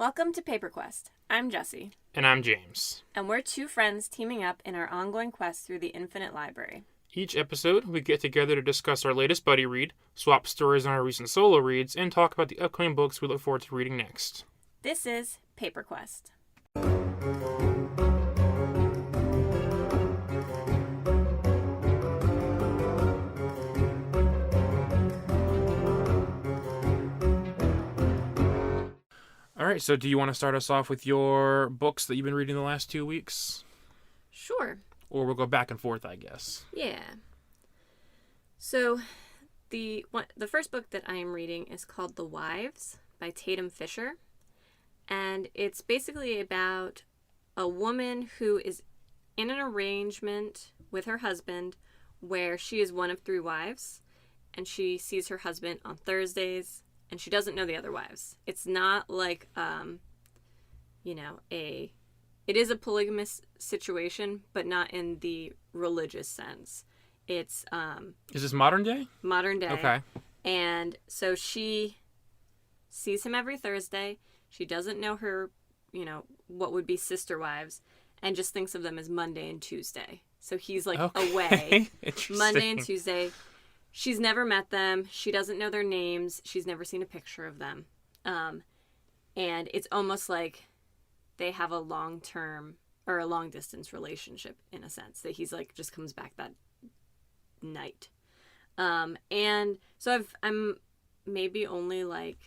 Welcome to Paper Quest. I'm Jessie. And I'm James. And we're two friends teaming up in our ongoing quest through the infinite library. Each episode, we get together to discuss our latest buddy read, swap stories on our recent solo reads, and talk about the upcoming books we look forward to reading next. This is Paper Quest. All right, so do you want to start us off with your books that you've been reading the last 2 weeks? Sure. Or we'll go back and forth, I guess. Yeah. So, the first book that I am reading is called The Wives by Tatum Fisher. And it's basically about a woman who is in an arrangement with her husband where she is one of three wives. And she sees her husband on Thursdays. And she doesn't know the other wives. It's not like, it is a polygamous situation, but not in the religious sense. It's, Is this modern day? Modern day. Okay. And so she sees him every Thursday. She doesn't know her, what would be sister wives, and just thinks of them as Monday and Tuesday. So he's away. Monday and Tuesday. She's never met them. She doesn't know their names. She's never seen a picture of them. And it's almost like they have a long-term or a long-distance relationship in a sense, that he's just comes back that night. And so I'm maybe only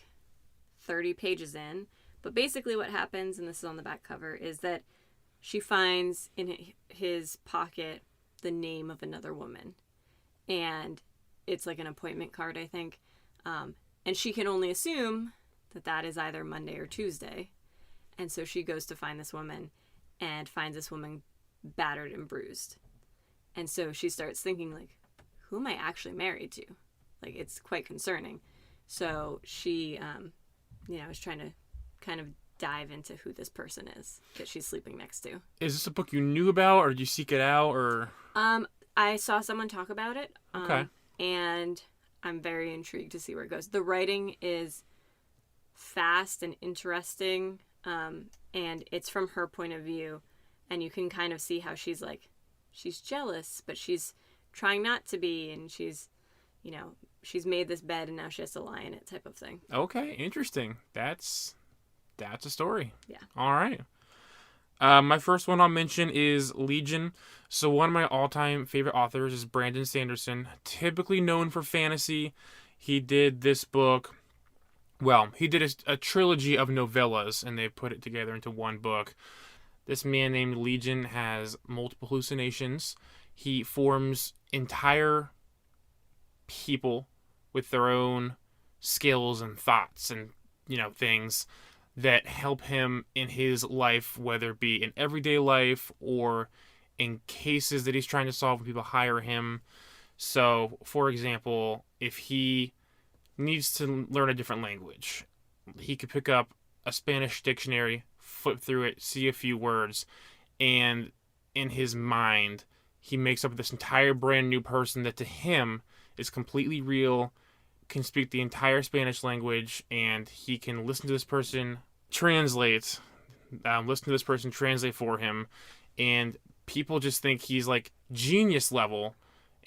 30 pages in, but basically what happens, and this is on the back cover, is that she finds in his pocket the name of another woman. And it's like an appointment card, I think. And she can only assume that is either Monday or Tuesday. And so she goes to find this woman and finds this woman battered and bruised. And so she starts thinking, who am I actually married to? It's quite concerning. So she, is trying to kind of dive into who this person is that she's sleeping next to. Is this a book you knew about, or did you seek it out, or? I saw someone talk about it. Okay. And I'm very intrigued to see where it goes. The writing is fast and interesting, and it's from her point of view, and you can kind of see how she's jealous, but she's trying not to be, and she's made this bed and now she has to lie in it, type of thing. Okay, interesting. That's a story. Yeah. All right. My first one I'll mention is Legion. So one of my all-time favorite authors is Brandon Sanderson, typically known for fantasy. He did this book. Well, he did a trilogy of novellas, and they put it together into one book. This man named Legion has multiple hallucinations. He forms entire people with their own skills and thoughts and, things that help him in his life, whether it be in everyday life or in cases that he's trying to solve when people hire him. So, for example, if he needs to learn a different language, he could pick up a Spanish dictionary, flip through it, see a few words, and in his mind, he makes up this entire brand new person that to him is completely real, can speak the entire Spanish language, and he can listen to this person translate for him, and people just think he's genius level,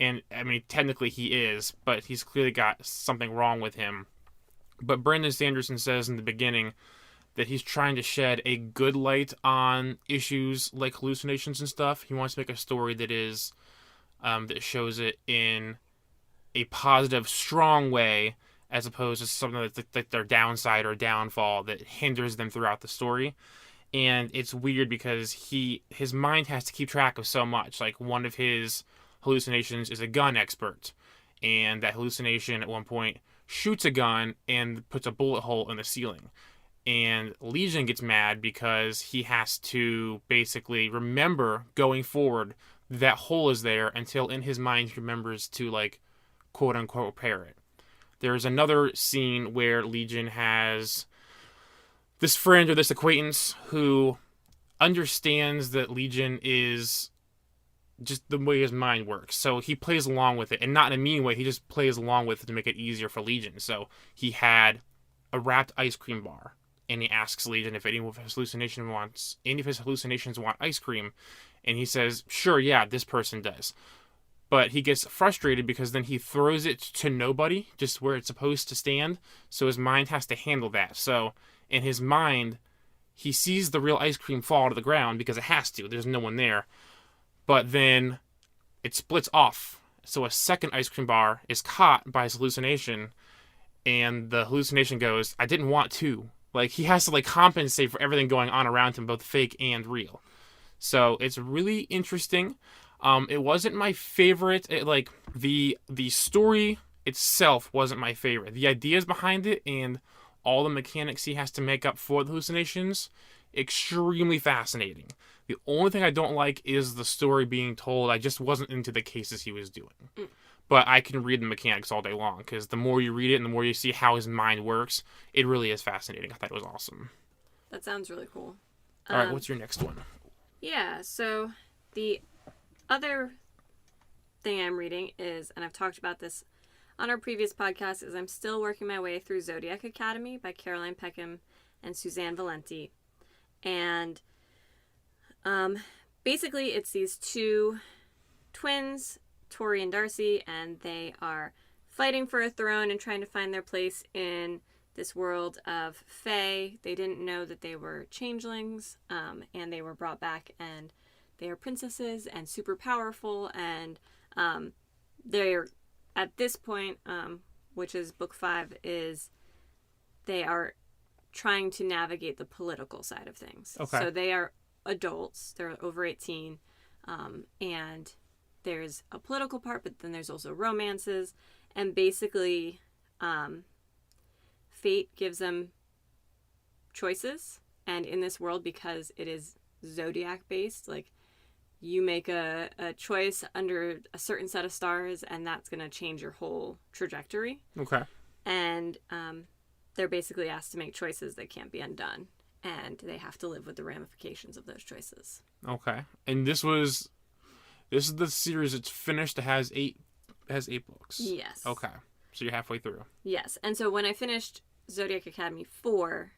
and I mean technically he is, but he's clearly got something wrong with him. But Brandon Sanderson says in the beginning that he's trying to shed a good light on issues like hallucinations and stuff. He wants to make a story that is that shows it in a positive, strong way, as opposed to something that's like their downside or downfall that hinders them throughout the story. And it's weird because his mind has to keep track of so much. One of his hallucinations is a gun expert, and that hallucination at one point shoots a gun and puts a bullet hole in the ceiling. And Legion gets mad because he has to basically remember going forward that hole is there until in his mind he remembers to quote unquote repair it. There's another scene where Legion has this friend or this acquaintance who understands that Legion is just the way his mind works. So he plays along with it, and not in a mean way. He just plays along with it to make it easier for Legion. So he had a wrapped ice cream bar, and he asks Legion if any of his hallucinations want ice cream, and he says, "Sure, yeah, this person does." But he gets frustrated because then he throws it to nobody, just where it's supposed to stand. So his mind has to handle that. So in his mind, he sees the real ice cream fall to the ground because it has to. There's no one there. But then it splits off. So a second ice cream bar is caught by his hallucination. And the hallucination goes, "I didn't want to." Like, he has to, like, compensate for everything going on around him, both fake and real. So it's really interesting. It wasn't my favorite. The story itself wasn't my favorite. The ideas behind it and all the mechanics he has to make up for the hallucinations, extremely fascinating. The only thing I don't like is the story being told. I just wasn't into the cases he was doing. But I can read the mechanics all day long, because the more you read it and the more you see how his mind works, it really is fascinating. I thought it was awesome. That sounds really cool. All right, what's your next one? Yeah, so the other thing I'm reading is, and I've talked about this on our previous podcast, is I'm still working my way through Zodiac Academy by Caroline Peckham and Suzanne Valenti. And basically it's these two twins, Tori and Darcy, and they are fighting for a throne and trying to find their place in this world of Fae. They didn't know that they were changelings, and they were brought back, and they are princesses and super powerful, and they're, at this point, which is book 5, is they are trying to navigate the political side of things. Okay. So they are adults, they're over 18, and there's a political part, but then there's also romances, and basically fate gives them choices, and in this world, because it is zodiac based, like, you make a choice under a certain set of stars, and that's going to change your whole trajectory. Okay. And they're basically asked to make choices that can't be undone, and they have to live with the ramifications of those choices. Okay. And this is the series that's finished. It has 8 books. Yes. Okay. So you're halfway through. Yes. And so when I finished Zodiac Academy 4,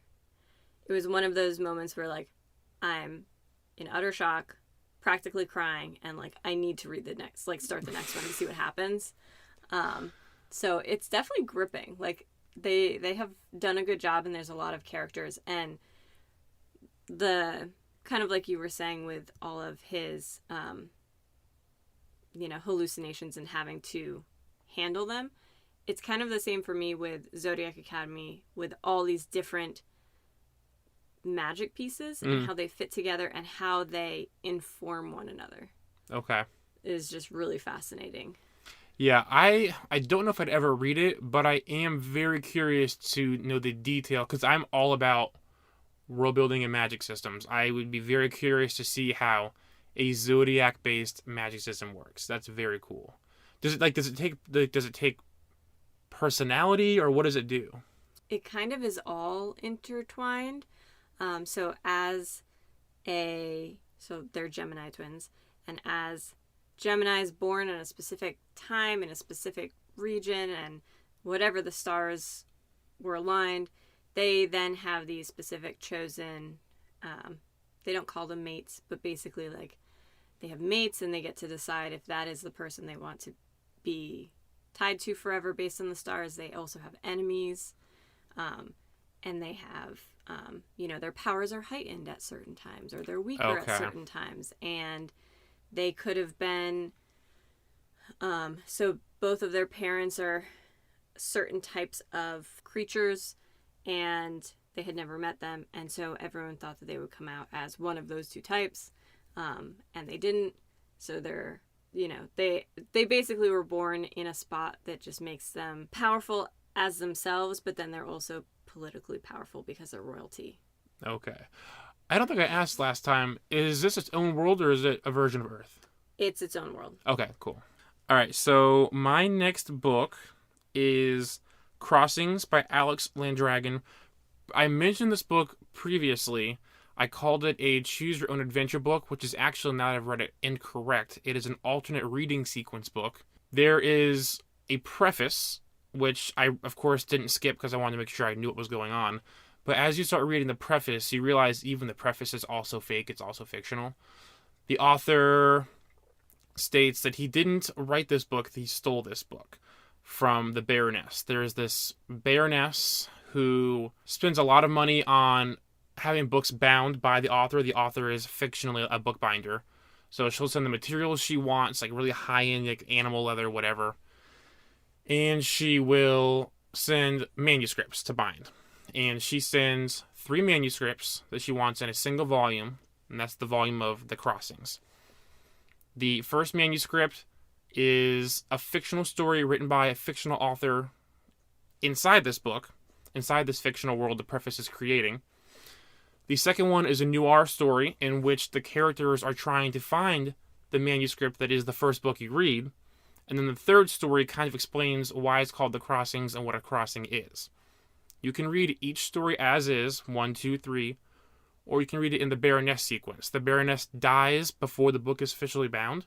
it was one of those moments where, like, I'm in utter shock, practically crying, and, like, I need to read the next, like, start the next one to see what happens. So it's definitely gripping. Like, they have done a good job, and there's a lot of characters, and the kind of like you were saying with all of his hallucinations and having to handle them, it's kind of the same for me with Zodiac Academy, with all these different magic pieces and how they fit together and how they inform one another. Okay. It is just really fascinating. Yeah, I don't know if I'd ever read it, but I am very curious to know the detail, because I'm all about world building and magic systems. I would be very curious to see how a zodiac based magic system works. That's very cool. Does it take personality, or what does it do? It kind of is all intertwined. So they're Gemini twins, and as Gemini's born in a specific time in a specific region, and whatever the stars were aligned, they then have these specific chosen, they don't call them mates, but basically, like, they have mates, and they get to decide if that is the person they want to be tied to forever based on the stars. They also have enemies, and they have, their powers are heightened at certain times, or they're weaker at certain times, and they could have been, so both of their parents are certain types of creatures, and they had never met them, and so everyone thought that they would come out as one of those two types, and they didn't. So they're, they basically were born in a spot that just makes them powerful as themselves, but then they're also politically powerful because they're royalty. Okay. I don't think I asked last time, is this its own world, or is it a version of Earth? It's its own world. Okay, cool. All right, so my next book is Crossings by Alex Landragin. I mentioned this book previously. I called it a choose your own adventure book, which is actually, now that I've read it, incorrect. It is an alternate reading sequence book. There is a preface, which I, of course, didn't skip because I wanted to make sure I knew what was going on. But as you start reading the preface, you realize even the preface is also fake. It's also fictional. The author states that he didn't write this book, he stole this book from the Baroness. There's this Baroness who spends a lot of money on having books bound by the author. The author is fictionally a bookbinder. So she'll send the materials she wants, like really high-end, like animal leather, whatever. And she will send manuscripts to bind. And she sends 3 manuscripts that she wants in a single volume, and that's the volume of The Crossings. The first manuscript is a fictional story written by a fictional author inside this book, inside this fictional world the preface is creating. The second one is a noir story in which the characters are trying to find the manuscript that is the first book you read. And then the third story kind of explains why it's called The Crossings and what a crossing is. You can read each story as is, 1, 2, 3, or you can read it in the Baroness sequence. The Baroness dies before the book is officially bound,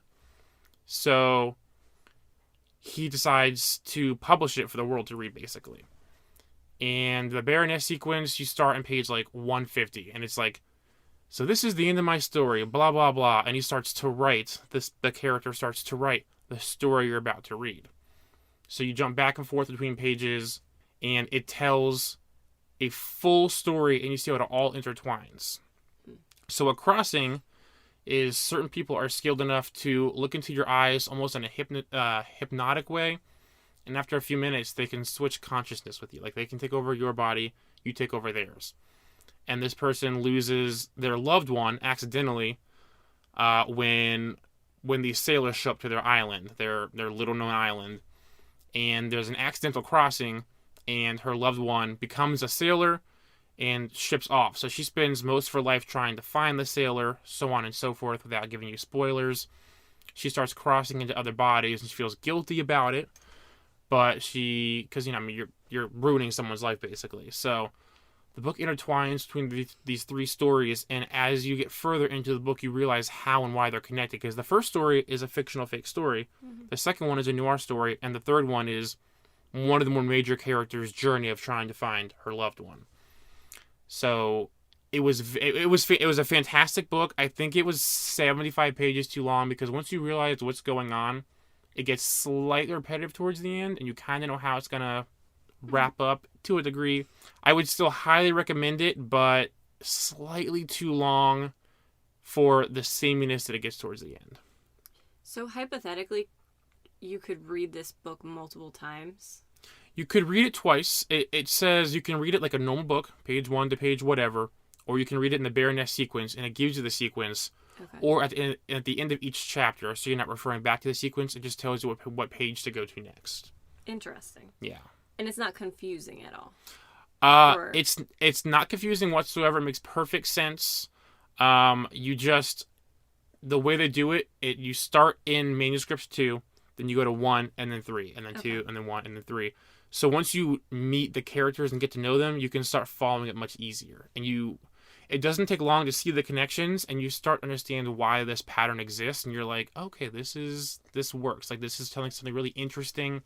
so he decides to publish it for the world to read, basically. And the Baroness sequence, you start on page like 150, and it's like, so this is the end of my story, blah, blah, blah, and he starts to write, the character starts to write the story you're about to read. So you jump back and forth between pages, and it tells a full story, and you see how it all intertwines. So a crossing is certain people are skilled enough to look into your eyes almost in a hypnotic way, and after a few minutes, they can switch consciousness with you. Like, they can take over your body, you take over theirs. And this person loses their loved one accidentally when these sailors show up to their island, their little-known island, and there's an accidental crossing, and her loved one becomes a sailor and ships off. So she spends most of her life trying to find the sailor, so on and so forth, without giving you spoilers. She starts crossing into other bodies, and she feels guilty about it. But because you're ruining someone's life, basically. So the book intertwines between these 3 stories, and as you get further into the book, you realize how and why they're connected. Because the first story is a fictional fake story. Mm-hmm. The second one is a noir story, and the third one is one of the more major characters' journey of trying to find her loved one. So it was a fantastic book. I think it was 75 pages too long, because once you realize what's going on, it gets slightly repetitive towards the end, and you kind of know how it's going to wrap up to a degree. I would still highly recommend it, but slightly too long for the sameness that it gets towards the end. So hypothetically, you could read this book multiple times? You could read it twice. It says you can read it like a normal book, page 1 to page whatever, or you can read it in the Baroness sequence, and it gives you the sequence. Okay. Or at the end of each chapter, so you're not referring back to the sequence. It just tells you what page to go to next. Interesting. Yeah. And it's not confusing at all. It's not confusing whatsoever. It makes perfect sense. The way they do it, you start in manuscripts 2, then you go to 1 and then 3, and then 2 and then 1 and then 3. So once you meet the characters and get to know them, you can start following it much easier. And it doesn't take long to see the connections, and you start to understand why this pattern exists, and you're like, okay, this works. Like, this is telling something really interesting.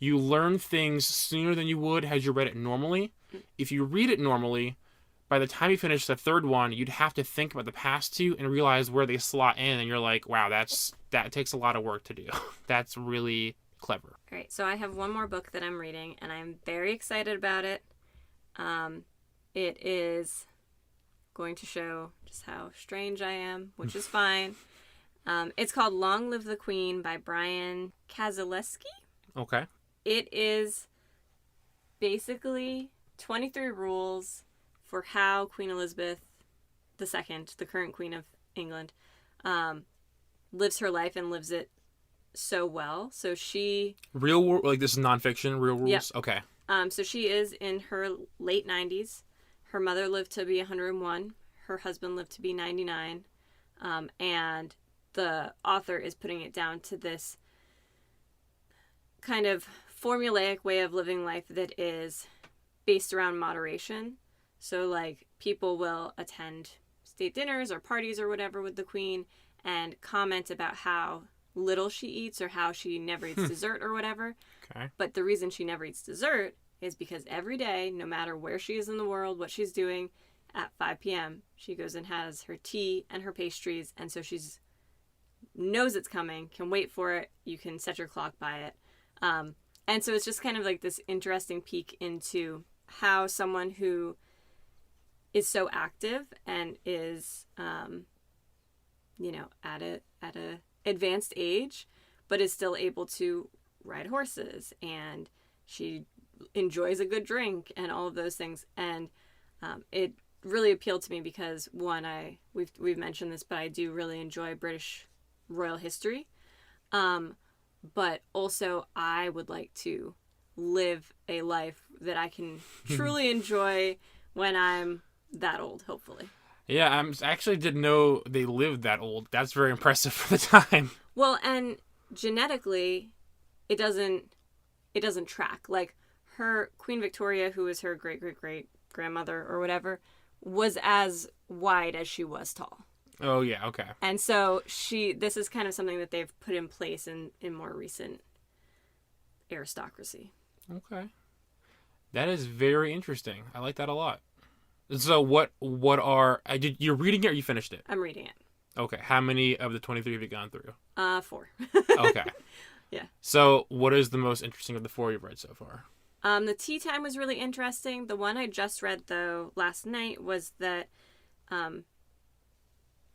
You learn things sooner than you would had you read it normally. If you read it normally, by the time you finish the third one, you'd have to think about the past 2 and realize where they slot in, and you're like, wow, that takes a lot of work to do. That's really clever. All right, so I have one more book that I'm reading, and I'm very excited about it. It is going to show just how strange I am, which is fine. It's called Long Live the Queen by Brian Kazaleski. Okay. It is basically 23 rules for how Queen Elizabeth II, the current Queen of England, lives her life and lives it so well. So she... Real, like, this is nonfiction, real rules? Yep. Okay. So she is in her late 90s. Her mother lived to be 101. Her husband lived to be 99. And the author is putting it down to this kind of formulaic way of living life that is based around moderation. So, like, people will attend state dinners or parties or whatever with the queen and comment about how little she eats or how she never eats dessert or whatever. Okay. But the reason she never eats dessert is because every day, no matter where she is in the world, what she's doing, at 5 p.m., she goes and has her tea and her pastries, and so she's knows it's coming, can wait for it. You can set your clock by it. And so it's just kind of like this interesting peek into how someone who is so active and is, at a advanced age, but is still able to ride horses, and she enjoys a good drink and all of those things. And it really appealed to me because, one, we've mentioned this, but I do really enjoy British royal history. But also I would like to live a life that I can truly enjoy when I'm that old, hopefully. Yeah, I actually didn't know they lived that old. That's very impressive for the time. Well, and genetically, it doesn't track. Like, her Queen Victoria, who was her great grandmother or whatever, was as wide as she was tall. Oh, yeah, okay. And so this is kind of something that they've put in place in more recent aristocracy. Okay. That is very interesting. I like that a lot. So what are... you're reading it or you finished it? I'm reading it. Okay. How many of the 23 have you gone through? 4. Okay. Yeah. So what is the most interesting of the 4 you've read so far? The tea time was really interesting. The one I just read, though, last night was that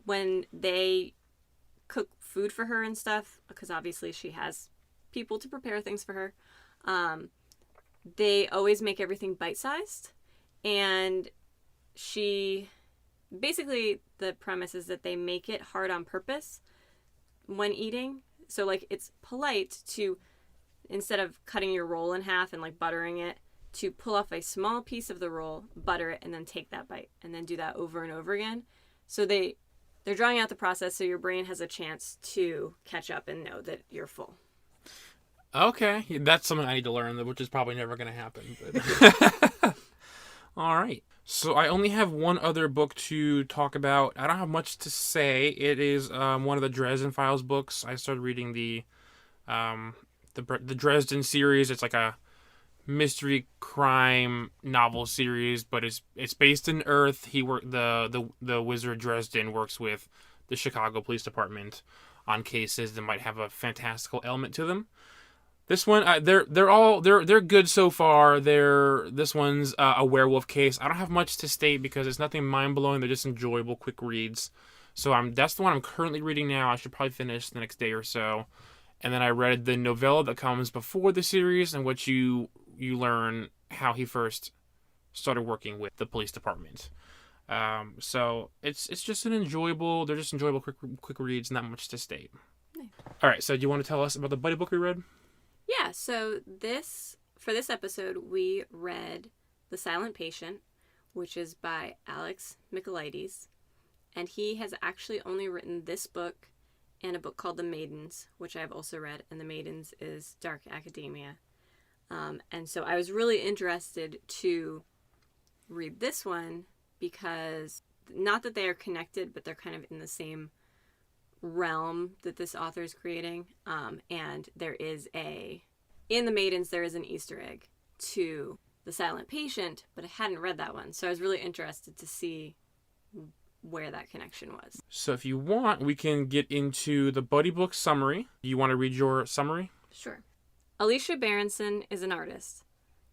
when they cook food for her and stuff, because obviously she has people to prepare things for her, they always make everything bite-sized. And basically the premise is that they make it hard on purpose when eating. So, like, it's polite to, instead of cutting your roll in half and, like, buttering it, to pull off a small piece of the roll, butter it, and then take that bite, and then do that over and over again. So they're drawing out the process so your brain has a chance to catch up and know that you're full. Okay. That's something I need to learn, which is probably never going to happen. But... All right. So I only have one other book to talk about. I don't have much to say. It is one of the Dresden Files books. I started reading the Dresden series. It's like a mystery crime novel series, but it's based in Earth. The wizard Dresden works with the Chicago Police Department on cases that might have a fantastical element to them. This one, they're good so far. This one's a werewolf case. I don't have much to state because it's nothing mind blowing. They're just enjoyable, quick reads. So that's the one I'm currently reading now. I should probably finish the next day or so. And then I read the novella that comes before the series, in which you learn how he first started working with the police department. So it's just they're just enjoyable quick reads, not much to state. Nice. All right, so do you want to tell us about the buddy book we read? Yeah, so for this episode, we read The Silent Patient, which is by Alex Michaelides, and he has actually only written this book and a book called The Maidens, which I've also read, and The Maidens is dark academia. And so I was really interested to read this one because, not that they are connected, but they're kind of in the same realm that this author is creating. And in The Maidens, there is an Easter egg to The Silent Patient, but I hadn't read that one. So I was really interested to see where that connection was. So if you want, we can get into the buddy book summary. You want to read your summary? Sure. Alicia Berenson is an artist,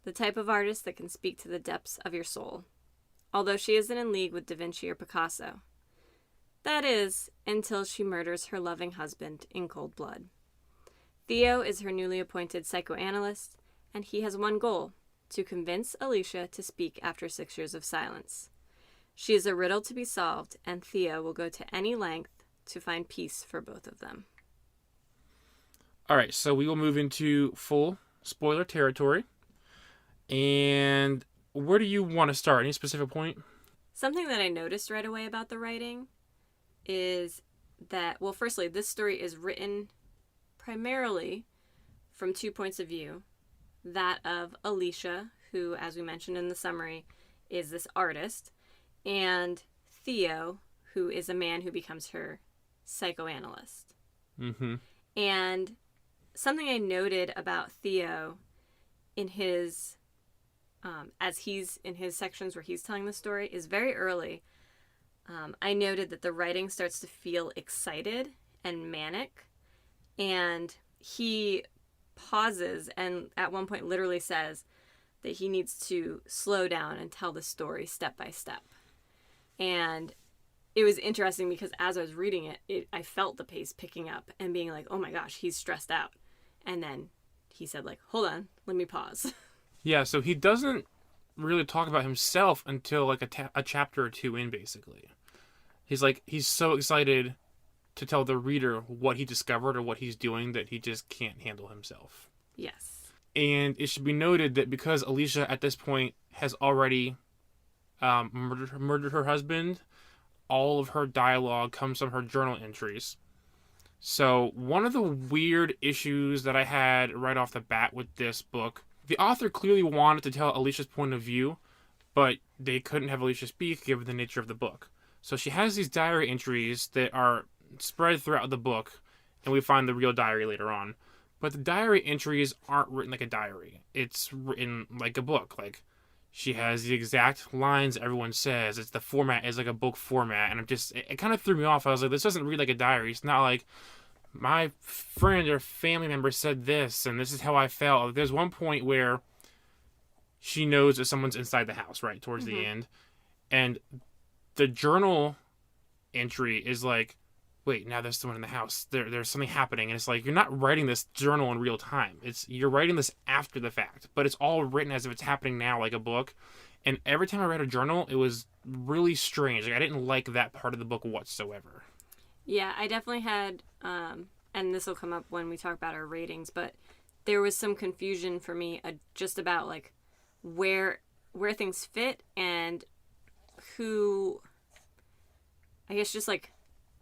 the type of artist that can speak to the depths of your soul, although she isn't in league with Da Vinci or Picasso. That is, until she murders her loving husband in cold blood. Theo is her newly appointed psychoanalyst, and he has one goal: to convince Alicia to speak after 6 years of silence. She is a riddle to be solved, and Theo will go to any length to find peace for both of them. All right, so we will move into full spoiler territory. And where do you want to start? Any specific point? Something that I noticed right away about the writing is that, well, firstly, this story is written primarily from 2 points of view. That of Alicia, who, as we mentioned in the summary, is this artist, and Theo, who is a man who becomes her psychoanalyst. Mm-hmm. And something I noted about Theo in his as he's in his sections where he's telling the story, is very early. I noted that the writing starts to feel excited and manic, and he pauses and at one point literally says that he needs to slow down and tell the story step by step. And it was interesting because as I was reading it, I felt the pace picking up and being like, oh my gosh, he's stressed out. And then he said, like, hold on, let me pause. Yeah, so he doesn't really talk about himself until like a chapter or two in, basically. He's so excited to tell the reader what he discovered or what he's doing that he just can't handle himself. Yes. And it should be noted that because Alicia at this point has already murdered her husband, all of her dialogue comes from her journal entries. So one of the weird issues that I had right off the bat with this book, the author clearly wanted to tell Alicia's point of view, but they couldn't have Alicia speak given the nature of the book. So she has these diary entries that are spread throughout the book, and we find the real diary later on. But the diary entries aren't written like a diary. It's written like a book. Like, she has the exact lines everyone says. It's the format is like a book format, and it kind of threw me off. I was like, this doesn't read like a diary. It's not like my friend or family member said this, and this is how I felt. There's one point where she knows that someone's inside the house, right, towards the end, and the journal entry is like, wait, now there's someone in the house. There's something happening. And it's like, you're not writing this journal in real time. You're writing this after the fact. But it's all written as if it's happening now, like a book. And every time I read a journal, it was really strange. Like, I didn't like that part of the book whatsoever. Yeah, I definitely had, and this will come up when we talk about our ratings, but there was some confusion for me just about, like, where things fit and who, I guess just, like,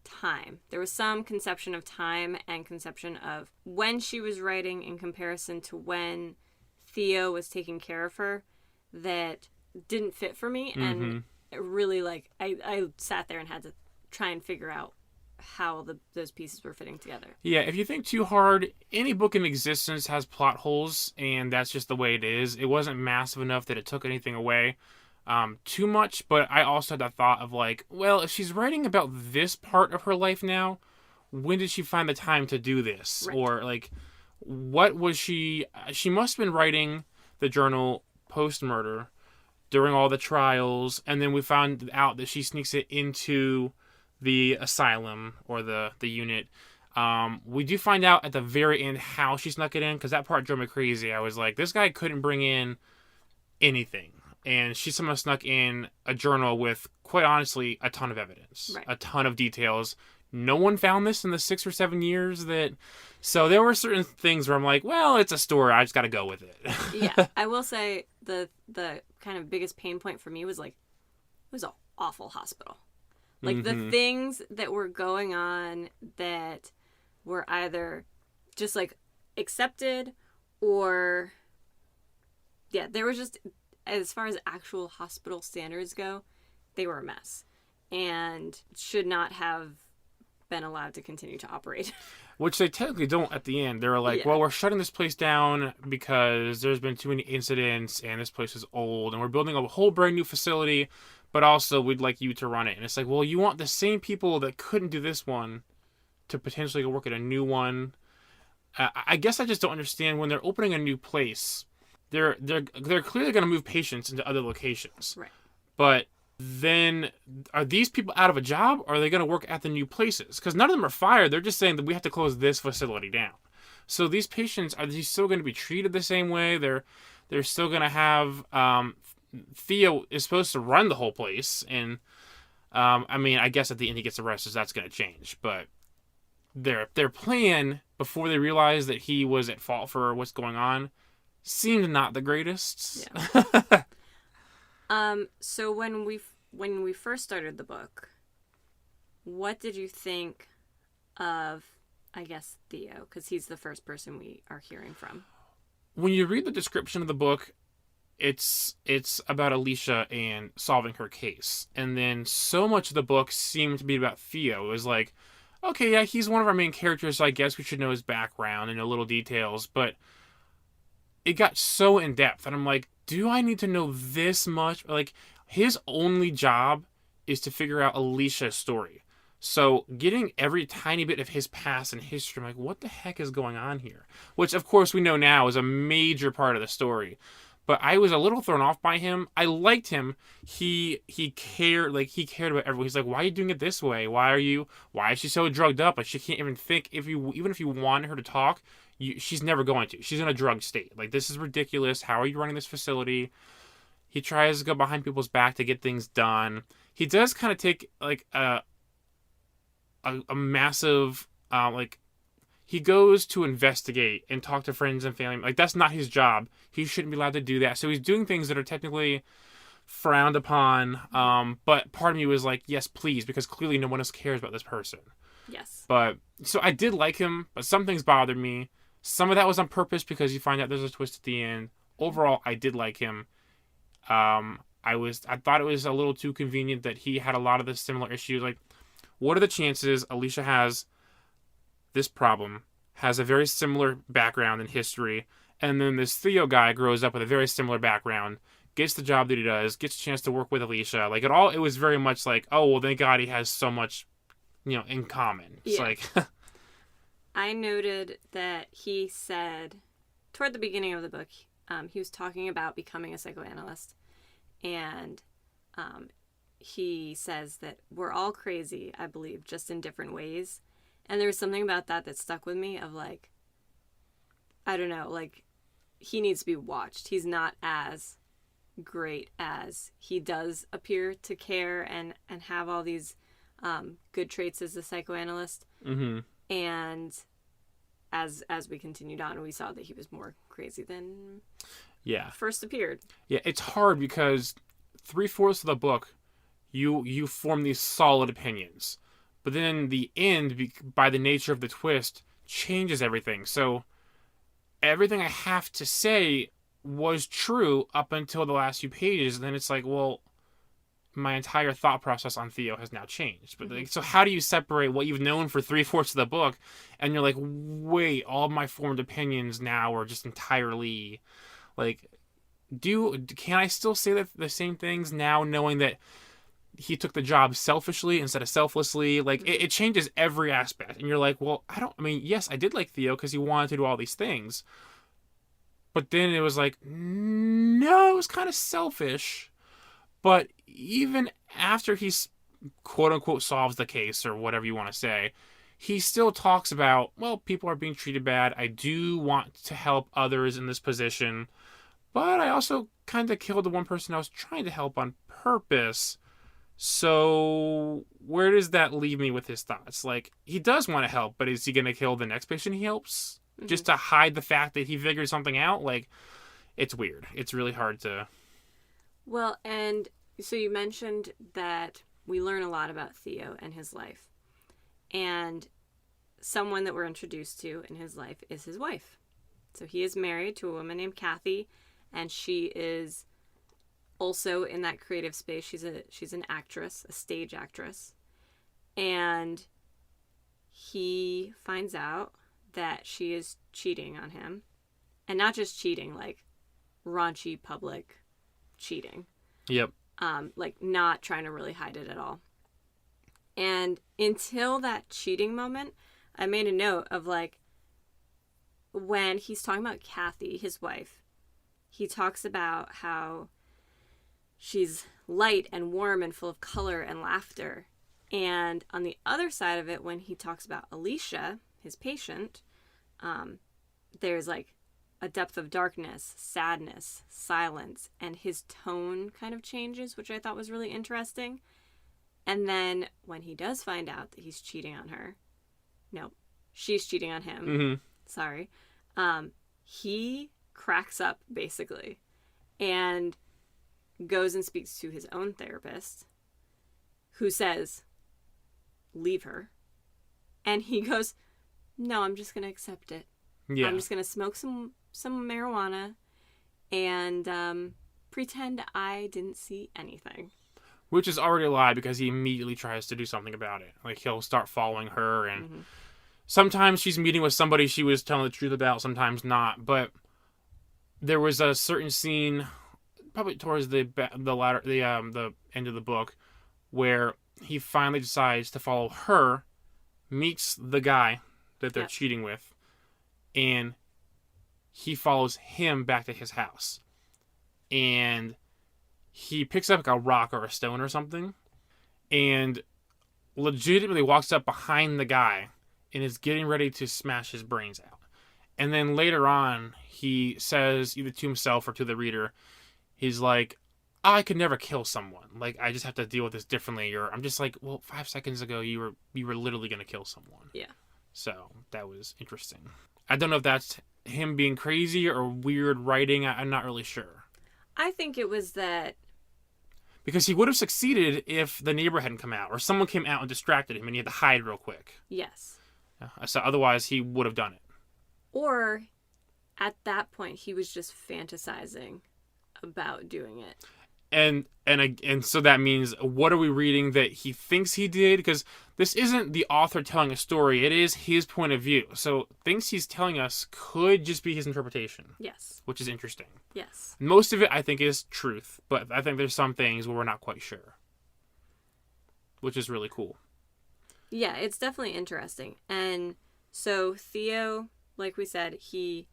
time. There was some conception of time and conception of when she was writing in comparison to when Theo was taking care of her that didn't fit for me. And it really, like, I sat there and had to try and figure out how those pieces were fitting together. Yeah, if you think too hard, any book in existence has plot holes, and that's just the way it is. It wasn't massive enough that it took anything away too much, but I also had that thought of like, well, if she's writing about this part of her life now, when did she find the time to do this? Right. Or like, what was she must have been writing the journal post-murder during all the trials, and then we found out that she sneaks it into the asylum or the unit. We do find out at the very end how she snuck it in, because that part drove me crazy. I was like, this guy couldn't bring in anything. And she somehow snuck in a journal with, quite honestly, a ton of evidence. Right. A ton of details. No one found this in the 6 or 7 years that... So there were certain things where I'm like, well, it's a story. I just got to go with it. Yeah. I will say the kind of biggest pain point for me was like, it was an awful hospital. Like, the things that were going on that were either just, like, accepted or... Yeah, there was just... As far as actual hospital standards go, they were a mess. And should not have been allowed to continue to operate. Which they technically don't at the end. They were like, well, we're shutting this place down because there's been too many incidents and this place is old. And we're building a whole brand new facility, but also we'd like you to run it. And it's like, well, you want the same people that couldn't do this one to potentially go work at a new one. I guess I just don't understand when they're opening a new place. They're clearly going to move patients into other locations. Right. But then are these people out of a job, or are they going to work at the new places? Because none of them are fired. They're just saying that we have to close this facility down. So these patients, are they still going to be treated the same way? They're still going to have... Theo is supposed to run the whole place. And, I mean, I guess at the end he gets arrested, so that's going to change. But their plan, before they realized that he was at fault for what's going on, seemed not the greatest. Yeah. So when we first started the book, what did you think of, I guess, Theo? Because he's the first person we are hearing from. When you read the description of the book, it's about Alicia and solving her case. And then so much of the book seemed to be about Theo. It was like, okay, yeah, he's one of our main characters, so I guess we should know his background and know little details. But it got so in depth, and I'm like, do I need to know this much? Like, his only job is to figure out Alicia's story. So getting every tiny bit of his past and history, I'm like, what the heck is going on here? Which, of course, we know now is a major part of the story. But I was a little thrown off by him. I liked him. He cared, like, he cared about everyone. He's like, why are you doing it this way? Why is she so drugged up? Like, she can't even think. Even if you want her to talk, she's never going to. She's in a drug state. Like, this is ridiculous. How are you running this facility? He tries to go behind people's back to get things done. He does kind of take, like, a massive, like, he goes to investigate and talk to friends and family. Like, that's not his job. He shouldn't be allowed to do that. So he's doing things that are technically frowned upon. But part of me was like, yes, please, because clearly no one else cares about this person. Yes. But so I did like him, but some things bothered me. Some of that was on purpose because you find out there's a twist at the end. Overall, I did like him. I thought it was a little too convenient that he had a lot of the similar issues. Like, what are the chances Alicia has this problem, has a very similar background and history, and then this Theo guy grows up with a very similar background, gets the job that he does, gets a chance to work with Alicia. Like, it was very much like, oh, well, thank God he has so much, in common. It's like... I noted that he said, toward the beginning of the book, he was talking about becoming a psychoanalyst, and he says that we're all crazy, I believe, just in different ways. And there was something about that stuck with me of, like, I don't know, like, he needs to be watched. He's not as great as he does appear to care and have all these good traits as a psychoanalyst. Mm-hmm. And as we continued on, we saw that he was more crazy than first appeared. Yeah, it's hard because 3/4 of the book, you form these solid opinions. But then the end, by the nature of the twist, changes everything. So everything I have to say was true up until the last few pages. And then it's like, well, my entire thought process on Theo has now changed. But like, so how do you separate what you've known for 3/4 of the book, and you're like, wait, all my formed opinions now are just entirely, like, can I still say that the same things now, knowing that he took the job selfishly instead of selflessly? Like, it changes every aspect. And you're like, well, yes, I did like Theo because he wanted to do all these things. But then it was like, no, it was kind of selfish. But even after he's quote unquote solves the case or whatever you want to say, he still talks about, well, people are being treated bad. I do want to help others in this position. But I also kind of killed the one person I was trying to help on purpose. So where does that leave me with his thoughts? Like, he does want to help, but is he going to kill the next patient he helps? Mm-hmm. Just to hide the fact that he figured something out? Like, it's weird. It's really hard to... Well, and so you mentioned that we learn a lot about Theo and his life. And someone that we're introduced to in his life is his wife. So he is married to a woman named Kathy, and she is... also in that creative space. She's an actress, a stage actress, and he finds out that she is cheating on him, and not just cheating, like raunchy public cheating. Yep. Like not trying to really hide it at all. And until that cheating moment, I made a note of, like, when he's talking about Kathy, his wife, he talks about how she's light and warm and full of color and laughter. And on the other side of it, when he talks about Alicia, his patient, there's like a depth of darkness, sadness, silence, and his tone kind of changes, which I thought was really interesting. And then when he does find out that he's cheating on her, no, she's cheating on him. Mm-hmm. Sorry. He cracks up, basically, and goes and speaks to his own therapist, who says, leave her. And he goes, no, I'm just going to accept it. Yeah. I'm just going to smoke some marijuana and pretend I didn't see anything. Which is already a lie, because he immediately tries to do something about it. Like, he'll start following her, and sometimes she's meeting with somebody she was telling the truth about, sometimes not. But there was a certain scene, probably towards the end of the book, where he finally decides to follow her, meets the guy that they're Yep. cheating with, and he follows him back to his house. And he picks up like a rock or a stone or something, and legitimately walks up behind the guy and is getting ready to smash his brains out. And then later on, he says, either to himself or to the reader, he's like, I could never kill someone. Like, I just have to deal with this differently. Or I'm just like, well, 5 seconds ago, you were literally going to kill someone. Yeah. So that was interesting. I don't know if that's him being crazy or weird writing. I'm not really sure. I think it was that. Because he would have succeeded if the neighbor hadn't come out, or someone came out and distracted him and he had to hide real quick. Yes. So otherwise, he would have done it. Or at that point, he was just fantasizing about doing it. And so that means, what are we reading that he thinks he did? Because this isn't the author telling a story. It is his point of view. So things he's telling us could just be his interpretation. Yes. Which is interesting. Yes. Most of it, I think, is truth. But I think there's some things where we're not quite sure. Which is really cool. Yeah, it's definitely interesting. And so Theo, like we said, he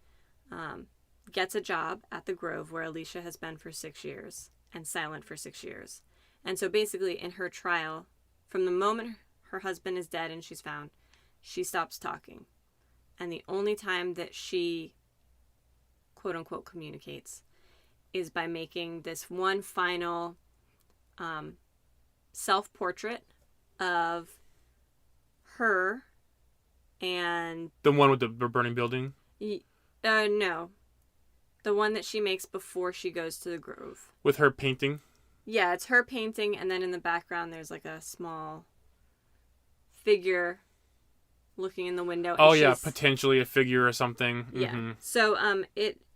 gets a job at the Grove where Alicia has been for 6 years and silent for 6 years. And so basically in her trial, from the moment her husband is dead and she's found, she stops talking. And the only time that she, quote unquote, communicates is by making this one final self-portrait of her and... The one with the burning building? No. The one that she makes before she goes to the Grove. With her painting? Yeah, it's her painting, and then in the background there's like a small figure looking in the window. Oh yeah, potentially a figure or something. Yeah. Mm-hmm. So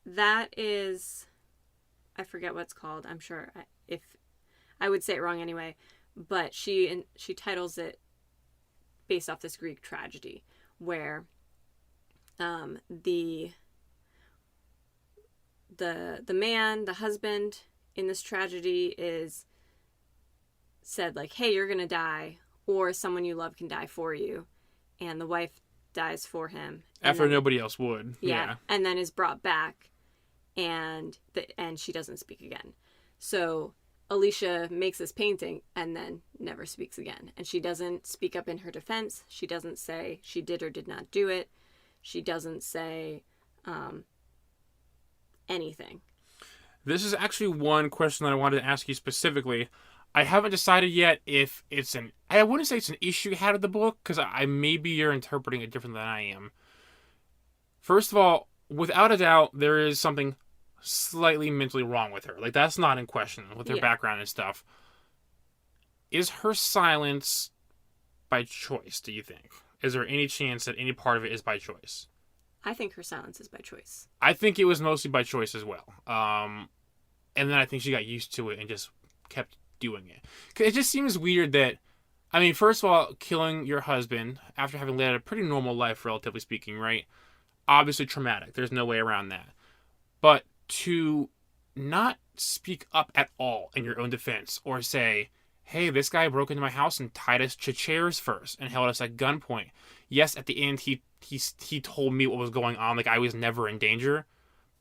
that is, I forget what it's called. I'm sure if I would say it wrong anyway, but she titles it based off this Greek tragedy where the man, the husband in this tragedy is said like, hey, you're gonna die, or someone you love can die for you, and the wife dies for him after nobody else would. Yeah, and then is brought back, and she doesn't speak again. So Alicia makes this painting and then never speaks again, and she doesn't speak up in her defense. She doesn't say she did or did not do it. She doesn't say anything. This is actually one question that I wanted to ask you specifically. I haven't decided yet if it's I wouldn't say it's an issue you had with the book, because maybe you're interpreting it different than I am. First of all, without a doubt, there is something slightly mentally wrong with her. Like, that's not in question with her background and stuff. Is her silence by choice, do you think? Is there any chance that any part of it is by choice? I think her silence is by choice. I think it was mostly by choice as well. And then I think she got used to it and just kept doing it. 'Cause it just seems weird that, I mean, first of all, killing your husband after having led a pretty normal life, relatively speaking, right? Obviously traumatic. There's no way around that. But to not speak up at all in your own defense, or say, hey, this guy broke into my house and tied us to chairs first and held us at gunpoint. Yes, at the end, he told me what was going on, like I was never in danger.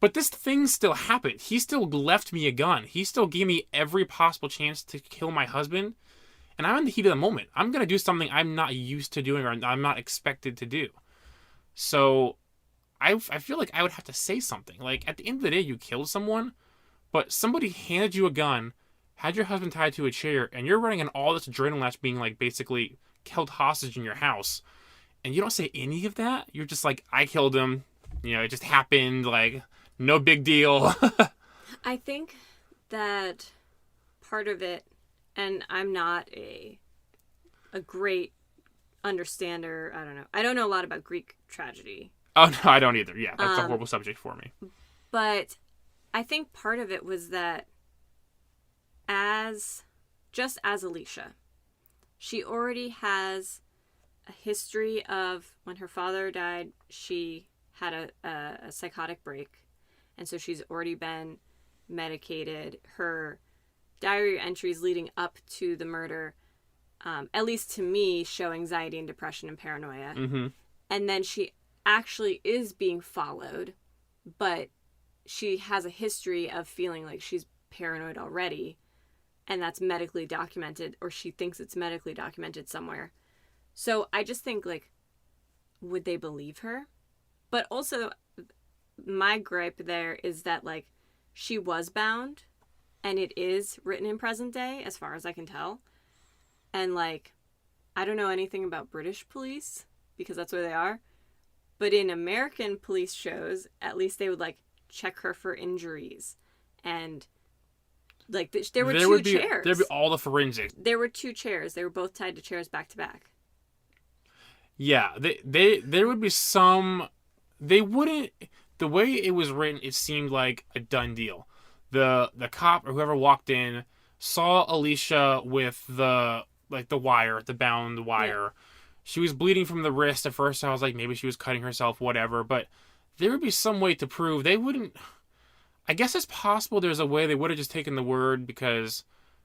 But this thing still happened. He still left me a gun. He still gave me every possible chance to kill my husband. And I'm in the heat of the moment. I'm going to do something I'm not used to doing, or I'm not expected to do. So I feel like I would have to say something. Like, at the end of the day, you killed someone, but somebody handed you a gun, had your husband tied to a chair, and you're running on all this adrenaline that's being, like, basically held hostage in your house. And you don't say any of that. You're just like, I killed him. You know, it just happened. Like, no big deal. I think that part of it, and I'm not a great understander. I don't know. I don't know a lot about Greek tragedy. Oh, no, I don't either. Yeah, that's a horrible subject for me. But I think part of it was that just as Alicia, she already has a history of, when her father died, she had a psychotic break. And so she's already been medicated. Her diary entries leading up to the murder, at least to me, show anxiety and depression and paranoia. Mm-hmm. And then she actually is being followed, but she has a history of feeling like she's paranoid already, and that's medically documented, or she thinks it's medically documented somewhere. So I just think, like, would they believe her? But also, my gripe there is that, like, she was bound, and it is written in present day, as far as I can tell. And, like, I don't know anything about British police, because that's where they are. But in American police shows, at least they would, like, check her for injuries. And, like, there were two chairs. There'd be all the forensics. There were 2 chairs. They were both tied to chairs back to back. Yeah, there would be some. They wouldn't. The way it was written, it seemed like a done deal. The cop or whoever walked in saw Alicia with the wire, the bound wire. Yeah. She was bleeding from the wrist. At first, I was like, maybe she was cutting herself, whatever. But there would be some way to prove. They wouldn't. I guess it's possible there's a way they would have just taken the word because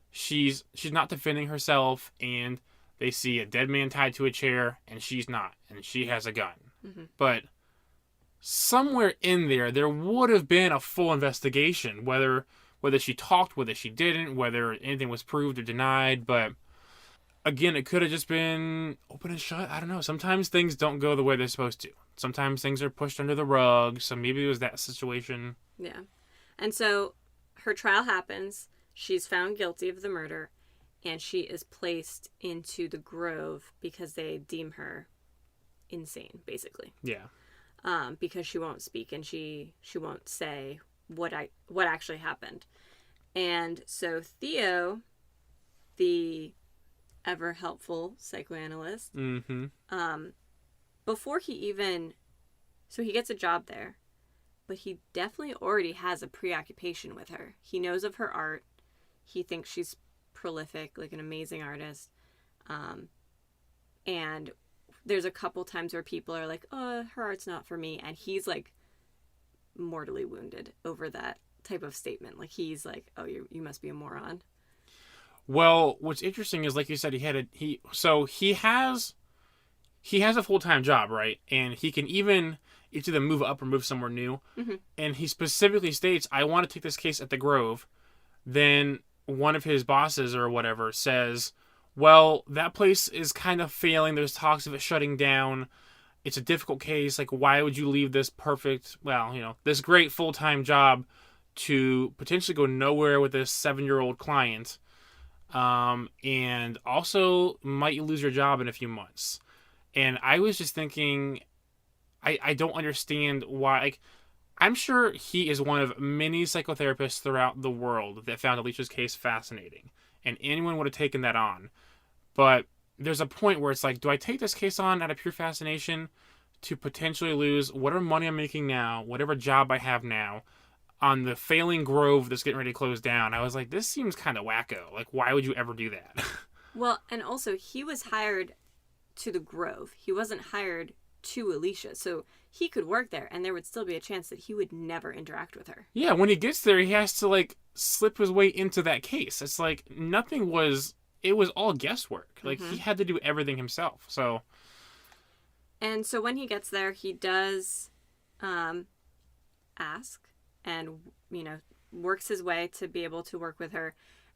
she's not defending herself, and they see a dead man tied to a chair, and she's not, and she has a gun. Mm-hmm. But somewhere in there would have been a full investigation, whether she talked, whether she didn't, whether anything was proved or denied. But again, it could have just been open and shut. I don't know. Sometimes things don't go the way they're supposed to. Sometimes things are pushed under the rug. So maybe it was that situation. Yeah. And so her trial happens. She's found guilty of the murder, and she is placed into the Grove because they deem her insane, basically. Yeah. Because she won't speak and she won't say what actually happened. And so Theo, the ever helpful psychoanalyst, mm-hmm. Before he gets a job there, but he definitely already has a preoccupation with her. He knows of her art. He thinks she's prolific, like an amazing artist. And there's a couple times where people are like, oh, her art's not for me. And he's, like, mortally wounded over that type of statement. Like, he's like, oh, you must be a moron. Well, what's interesting is, like you said, he has a full-time job, right? And he can it's either move up or move somewhere new. Mm-hmm. And he specifically states, I want to take this case at the Grove. Then one of his bosses or whatever says, well, that place is kind of failing. There's talks of it shutting down. It's a difficult case. Like, why would you leave this this great full-time job to potentially go nowhere with this 7-year-old client? And also might you lose your job in a few months. And I was just thinking, I don't understand why. Like, I'm sure he is one of many psychotherapists throughout the world that found Alicia's case fascinating, and anyone would have taken that on. But there's a point where it's like, do I take this case on out of pure fascination to potentially lose whatever money I'm making now, whatever job I have now, on the failing Grove that's getting ready to close down? I was like, this seems kind of wacko. Like, why would you ever do that? Well, and also, he was hired to the Grove. He wasn't hired to Alicia. So he could work there, and there would still be a chance that he would never interact with her. Yeah, when he gets there, he has to, like, slip his way into that case. It's like, it was all guesswork. Like, mm-hmm. He had to do everything himself. So. And so when he gets there, he does ask and, works his way to be able to work with her.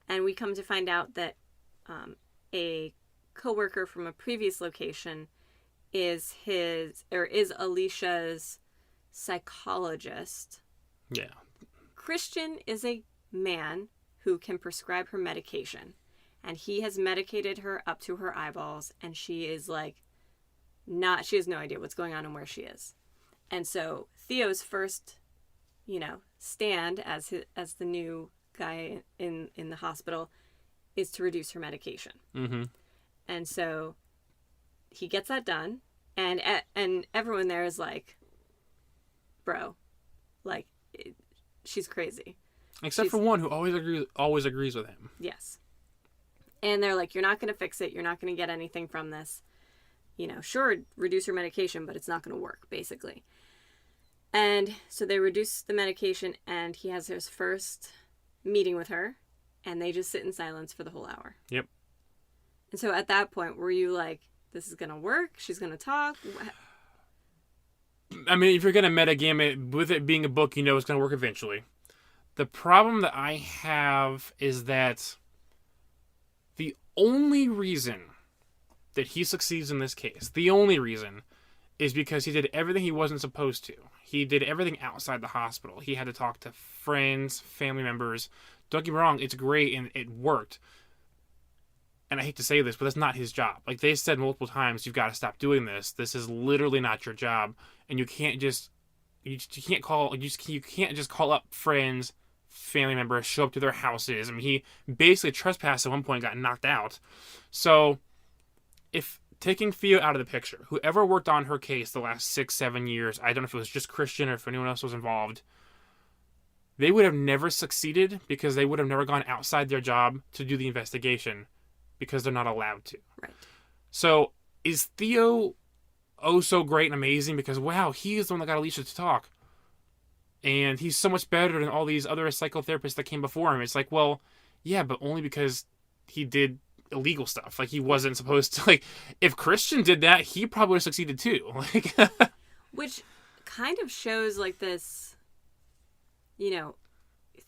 And we come to find out that a coworker from a previous location is Alicia's psychologist. Yeah. Christian is a man who can prescribe her medication. And he has medicated her up to her eyeballs, and she is like, she has no idea what's going on and where she is. And so Theo's first, stand as the new guy in the hospital is to reduce her medication. Mm-hmm. And so he gets that done, and everyone there is like, bro, like, she's crazy. Except for one who always agrees with him. Yes. And they're like, you're not going to fix it. You're not going to get anything from this. Sure, reduce your medication, but it's not going to work, basically. And so they reduce the medication, and he has his first meeting with her, and they just sit in silence for the whole hour. Yep. And so at that point, were you like, this is going to work? She's going to talk? I mean, if you're going to metagame it, with it being a book, you know it's going to work eventually. The problem that I have is that the only reason that he succeeds in this case, the only reason, is because he did everything he wasn't supposed to. He did everything outside the hospital. He had to talk to friends, family members. Don't get me wrong, it's great and it worked. And I hate to say this, but that's not his job. Like they said multiple times, you've got to stop doing this. This is literally not your job, and you can't just you can't just call up friends, family members, show up to their houses. I mean, he basically trespassed at one point, got knocked out. So, if taking Theo out of the picture, whoever worked on her case the last 6-7 years, I don't know if it was just Christian or if anyone else was involved, they would have never succeeded because they would have never gone outside their job to do the investigation because they're not allowed to. Right. So, is Theo so great and amazing because, wow, he is the one that got Alicia to talk. And he's so much better than all these other psychotherapists that came before him. It's like, well, yeah, but only because he did illegal stuff. Like, he wasn't supposed to, like, if Christian did that, he probably would have succeeded too. Like, which kind of shows, like, this, you know,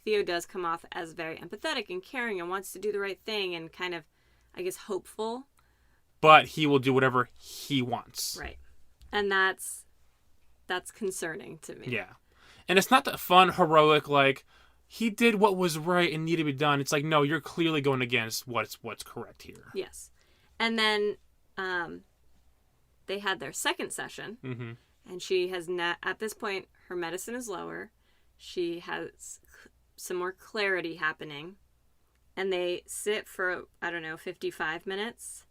Theo does come off as very empathetic and caring and wants to do the right thing and kind of, I guess, hopeful. But he will do whatever he wants. Right. And that's concerning to me. Yeah. And it's not that fun, heroic, like, he did what was right and needed to be done. It's like, no, you're clearly going against what's correct here. Yes. And then they had their second session. Mm-hmm. And she has, at this point, her medicine is lower. She has some more clarity happening. And they sit for, 55 minutes.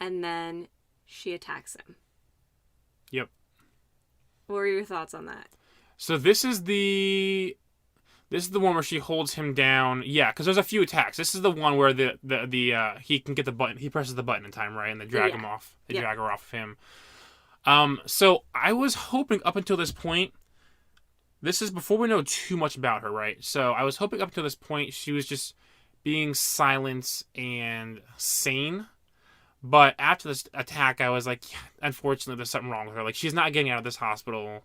And then she attacks him. Yep. What were your thoughts on that? So this is the one where she holds him down. Yeah, because there's a few attacks. This is the one where the he can get the button. He presses the button in time, right? And they drag him off. They drag her off of him. So I was hoping up until this point. This is before we know too much about her, right? So I was hoping up until this point she was just being silent and sane. But after this attack, I was like, yeah, unfortunately, there's something wrong with her. Like, she's not getting out of this hospital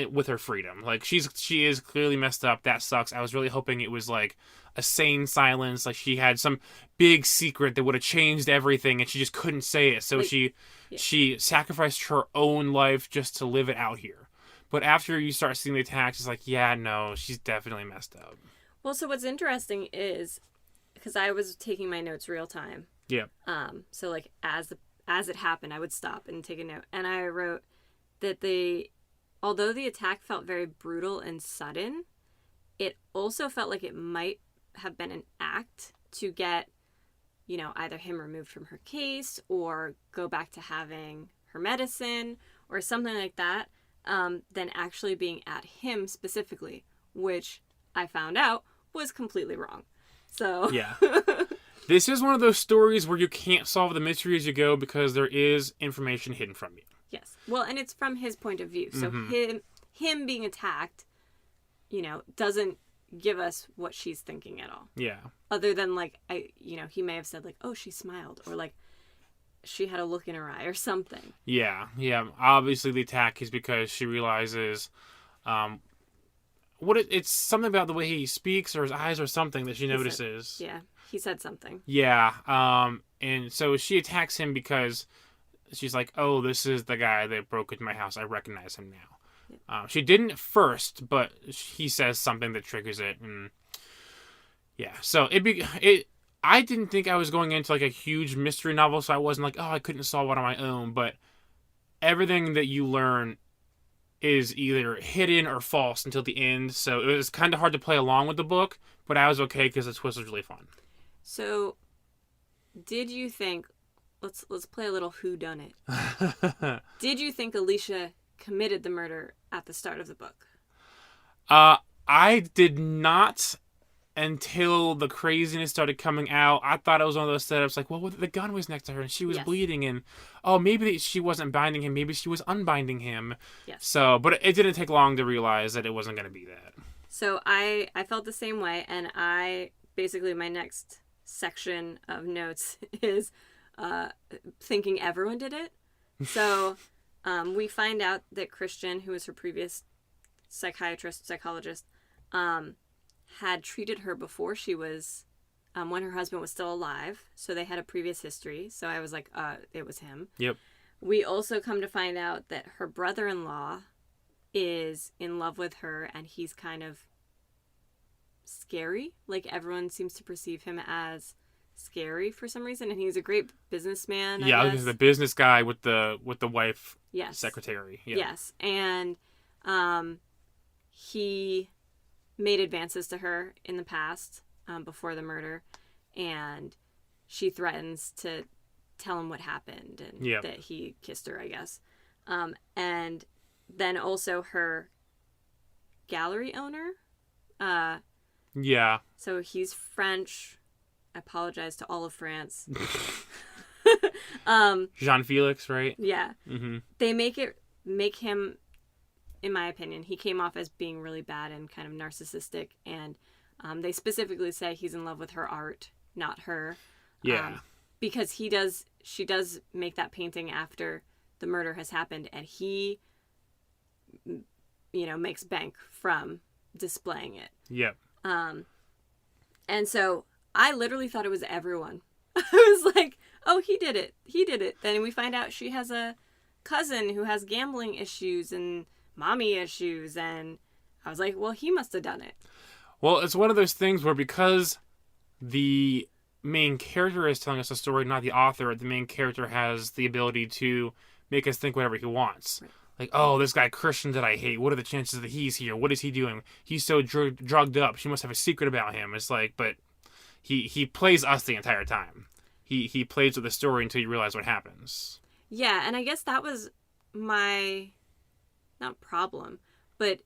with her freedom. Like, she is clearly messed up. That sucks. I was really hoping it was like a sane silence. Like, she had some big secret that would have changed everything, and she just couldn't say it. So she sacrificed her own life just to live it out here. But after you start seeing the attacks, it's like, yeah, no, she's definitely messed up. Well, so what's interesting is, because I was taking my notes real time. Yeah. So like as it happened, I would stop and take a note, and I wrote that although the attack felt very brutal and sudden, it also felt like it might have been an act to get, either him removed from her case or go back to having her medicine or something like that, than actually being at him specifically, which I found out was completely wrong. So yeah. This is one of those stories where you can't solve the mystery as you go because there is information hidden from you. Yes. Well, and it's from his point of view. So him being attacked, doesn't give us what she's thinking at all. Yeah. Other than he may have said like, oh, she smiled, or like she had a look in her eye or something. Yeah. Yeah. Obviously the attack is because she realizes it's something about the way he speaks or his eyes or something that she notices. Yeah. He said something. Yeah. And so she attacks him because she's like, oh, this is the guy that broke into my house. I recognize him now. Yeah. She didn't at first, but he says something that triggers it. And yeah. So I didn't think I was going into like a huge mystery novel, so I wasn't like, oh, I couldn't solve it on my own. But everything that you learn is either hidden or false until the end. So it was kind of hard to play along with the book, but I was okay because the twist was really fun. So, did you think? Let's play a little whodunit. Did you think Alicia committed the murder at the start of the book? I did not until the craziness started coming out. I thought it was one of those setups like, well, the gun was next to her and she was bleeding, and oh, maybe she wasn't binding him, maybe she was unbinding him. Yes. So, but it didn't take long to realize that it wasn't going to be that. So I felt the same way, and basically my next section of notes is thinking everyone did it. So we find out that Christian, who was her previous psychologist, had treated her before she was, when her husband was still alive. So they had a previous history. So I was like, it was him. Yep. We also come to find out that her brother-in-law is in love with her, and he's kind of scary. Like, everyone seems to perceive him as scary for some reason, and he's a great businessman. Yeah, he's the business guy with the wife, yes, secretary. Yeah. Yes, and he made advances to her in the past, before the murder, and she threatens to tell him what happened and that he kissed her, I guess. And then also her gallery owner. Yeah. So he's French. I apologize to all of France. Jean Felix, right? Yeah. Mm-hmm. They make him, in my opinion, he came off as being really bad and kind of narcissistic, and they specifically say he's in love with her art, not her. Yeah. Because she does make that painting after the murder has happened, and he, makes bank from displaying it. Yep. And so I literally thought it was everyone. I was like, oh, he did it. Then we find out she has a cousin who has gambling issues and mommy issues, and I was like, well, he must have done it. Well, it's one of those things where, because the main character is telling us a story, not the author, the main character has the ability to make us think whatever he wants. Right. Like, oh, this guy Christian that I hate, what are the chances that he's here? What is he doing? He's so drugged up. She must have a secret about him. It's like, but he plays us the entire time. He plays with the story until you realize what happens. Yeah, and I guess that was my, not problem, but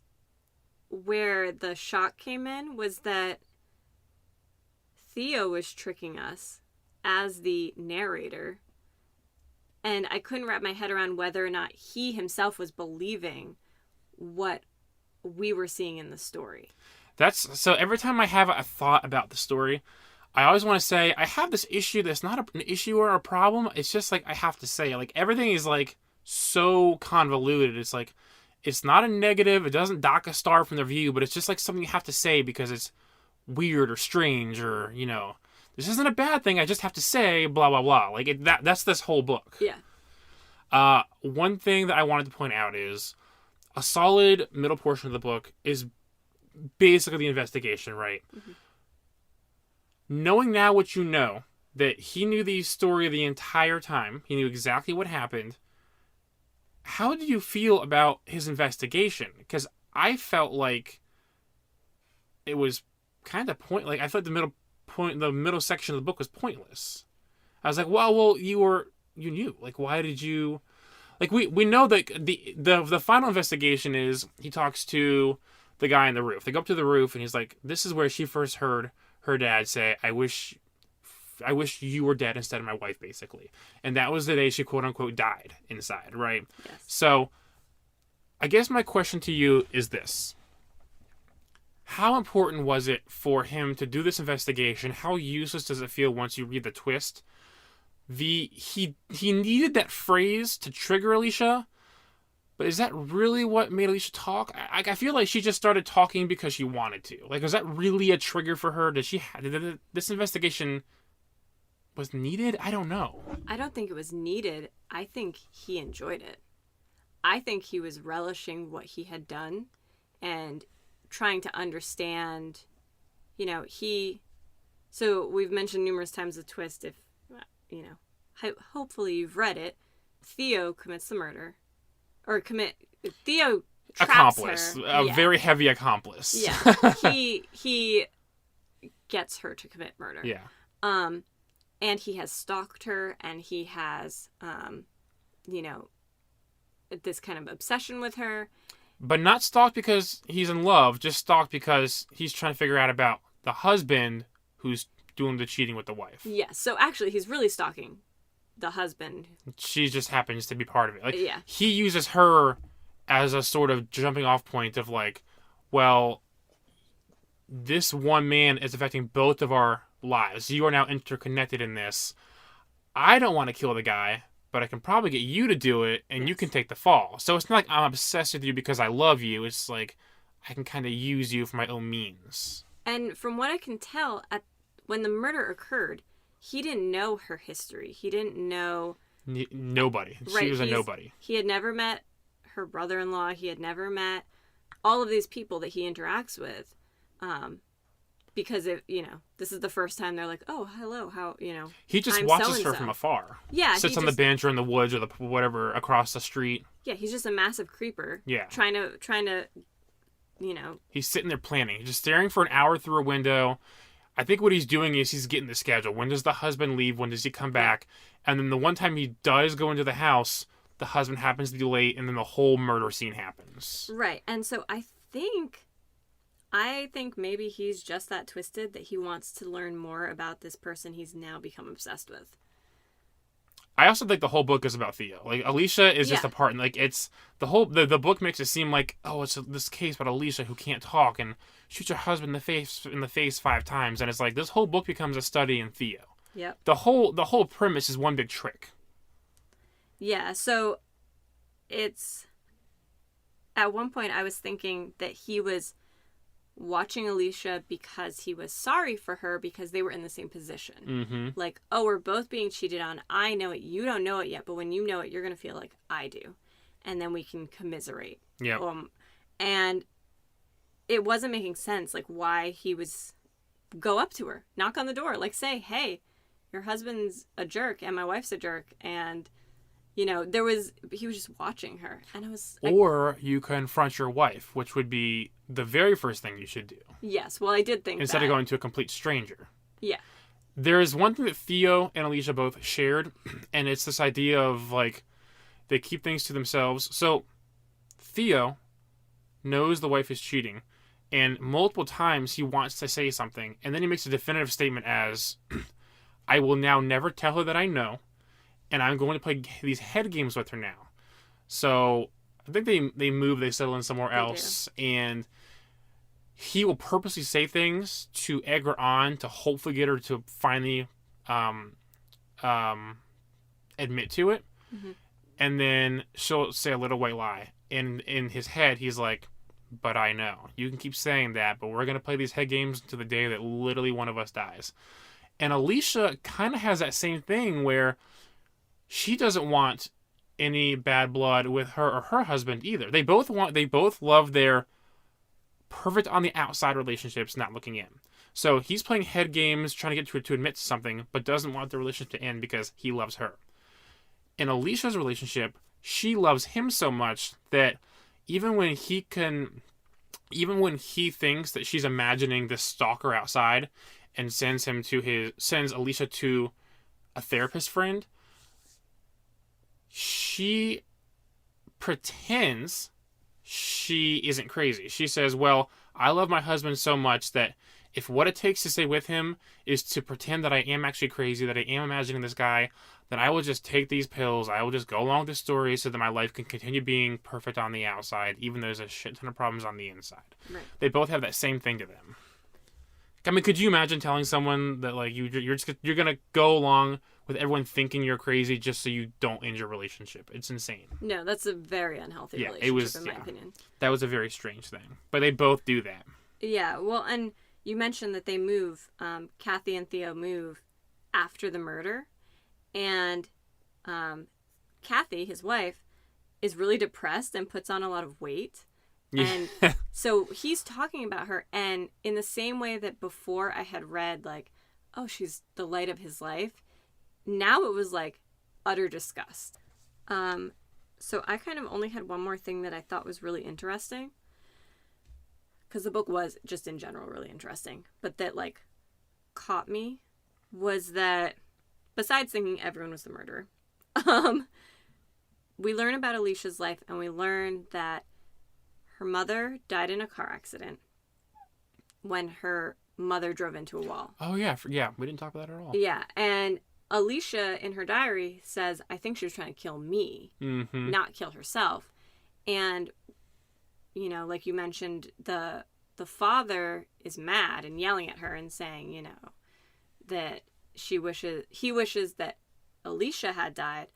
where the shock came in was that Theo was tricking us as the narrator, and I couldn't wrap my head around whether or not he himself was believing what we were seeing in the story. So every time I have a thought about the story, I always want to say, I have this issue that's not an issue or a problem. It's just like, I have to say, like, everything is like so convoluted. It's like, it's not a negative. It doesn't dock a star from the review, but it's just like something you have to say because it's weird or strange, or, this isn't a bad thing. I just have to say blah, blah, blah. Like, that's this whole book. Yeah. One thing that I wanted to point out is a solid middle portion of the book is basically the investigation, right? Mm-hmm. Knowing now what you know, that he knew the story the entire time, he knew exactly what happened, how did you feel about his investigation? Because I felt like it was kind of I thought the middle section of the book was pointless. I was like, well, you knew. Like, why did you? Like, we know that the final investigation is he talks to the guy on the roof. They go up to the roof, and he's like, this is where she first heard her dad say, I wish you were dead instead of my wife, basically. And that was the day she, quote unquote, died inside, right? Yes. So I guess my question to you is this. How important was it for him to do this investigation? How useless does it feel once you read the twist? He needed that phrase to trigger Alicia, but is that really what made Alicia talk? I feel like she just started talking because she wanted to. Like, was that really a trigger for her? Did this investigation was needed? I don't know. I don't think it was needed. I think he enjoyed it. I think he was relishing what he had done and trying to understand, so we've mentioned numerous times the twist. If, hopefully you've read it. Theo commits the murder. Theo traps accomplice. her. A very heavy accomplice. Yeah. He gets her to commit murder. Yeah. And he has stalked her, and he has, this kind of obsession with her. But not stalked because he's in love, just stalked because he's trying to figure out about the husband who's doing the cheating with the wife. Yes. So actually, he's really stalking the husband. She just happens to be part of it. Like, Yeah. he uses her as a sort of jumping off point of like, well, this one man is affecting both of our lives. You are now interconnected in this. I don't want to kill the guy, but I can probably get you to do it, and you can take the fall. So it's not like I'm obsessed with you because I love you. It's like I can kind of use you for my own means. And from what I can tell, when the murder occurred, he didn't know her history. He didn't know... Nobody. Right, she was a nobody. He had never met her brother-in-law. He had never met all of these people that he interacts with. Because, this is the first time they're like, oh, hello, how, He just I'm watches so-and-so. her from afar. Yeah. Sits on the bench or in the woods or the whatever across the street. Yeah, he's just a massive creeper. Yeah. Trying to, He's sitting there planning, just staring for an hour through a window. I think what he's doing is he's getting the schedule. When does the husband leave? When does he come back? And then the one time he does go into the house, the husband happens to be late, and then the whole murder scene happens. Right. And so I think maybe he's just that twisted that he wants to learn more about this person he's now become obsessed with. I also think the whole book is about Theo. Like, Alicia is just a part. Like, it's the whole the book makes it seem like, oh, it's this case about Alicia who can't talk and shoots her husband in the face 5 times, and it's like this whole book becomes a study in Theo. Yep. The whole premise is one big trick. Yeah. So it's at one point I was thinking that he was watching Alicia because he was sorry for her because they were in the same position. Mm-hmm. Like, oh, we're both being cheated on. I know it. You don't know it yet. But when you know it, you're going to feel like I do. And then we can commiserate. Yeah. And it wasn't making sense, like, why he was go up to her, knock on the door, like, say, hey, your husband's a jerk and my wife's a jerk. And, he was just watching her. And I was... Or you confront your wife, which would be the very first thing you should do. Yes, well, I did think instead of going to a complete stranger. Yeah. There is one thing that Theo and Alicia both shared, and it's this idea of, like, they keep things to themselves. So, Theo knows the wife is cheating, and multiple times he wants to say something, and then he makes a definitive statement as, I will now never tell her that I know, and I'm going to play these head games with her now. So, I think they settle in somewhere else, and he will purposely say things to egg her on to hopefully get her to finally admit to it. Mm-hmm. And then she'll say a little white lie. And in his head, he's like, but I know. You can keep saying that, but we're going to play these head games to the day that literally one of us dies. And Alicia kind of has that same thing where she doesn't want any bad blood with her or her husband either. They both love their perfect on the outside relationships, not looking in. So he's playing head games, trying to get her to admit to something, but doesn't want the relationship to end because he loves her. In Alicia's relationship, she loves him so much that even when he thinks that she's imagining this stalker outside and sends Alicia to a therapist friend, she pretends she isn't crazy. She says, well, I love my husband so much that if what it takes to stay with him is to pretend that I am actually crazy, that I am imagining this guy, then I will just take these pills. I will just go along with this story so that my life can continue being perfect on the outside, even though there's a shit ton of problems on the inside. Right. They both have that same thing to them. I mean, could you imagine telling someone that, like, you're gonna go along with everyone thinking you're crazy just so you don't end your relationship? It's insane. No, that's a very unhealthy relationship, in my opinion. That was a very strange thing. But they both do that. Yeah, well, and you mentioned that they move, Kathy and Theo move after the murder. And Kathy, his wife, is really depressed and puts on a lot of weight. And so he's talking about her, and in the same way that before I had read, like, oh, she's the light of his life, now it was like utter disgust. So I kind of only had one more thing that I thought was really interesting, because the book was just in general really interesting, but that, like, caught me was that besides thinking everyone was the murderer, we learn about Alicia's life, and we learn that her mother died in a car accident when her mother drove into a wall. Oh, yeah. Yeah, we didn't talk about that at all. Yeah, and Alicia, in her diary, says, I think she was trying to kill me, not kill herself. And, you know, like you mentioned, the father is mad and yelling at her and saying, you know, that he wishes that Alicia had died.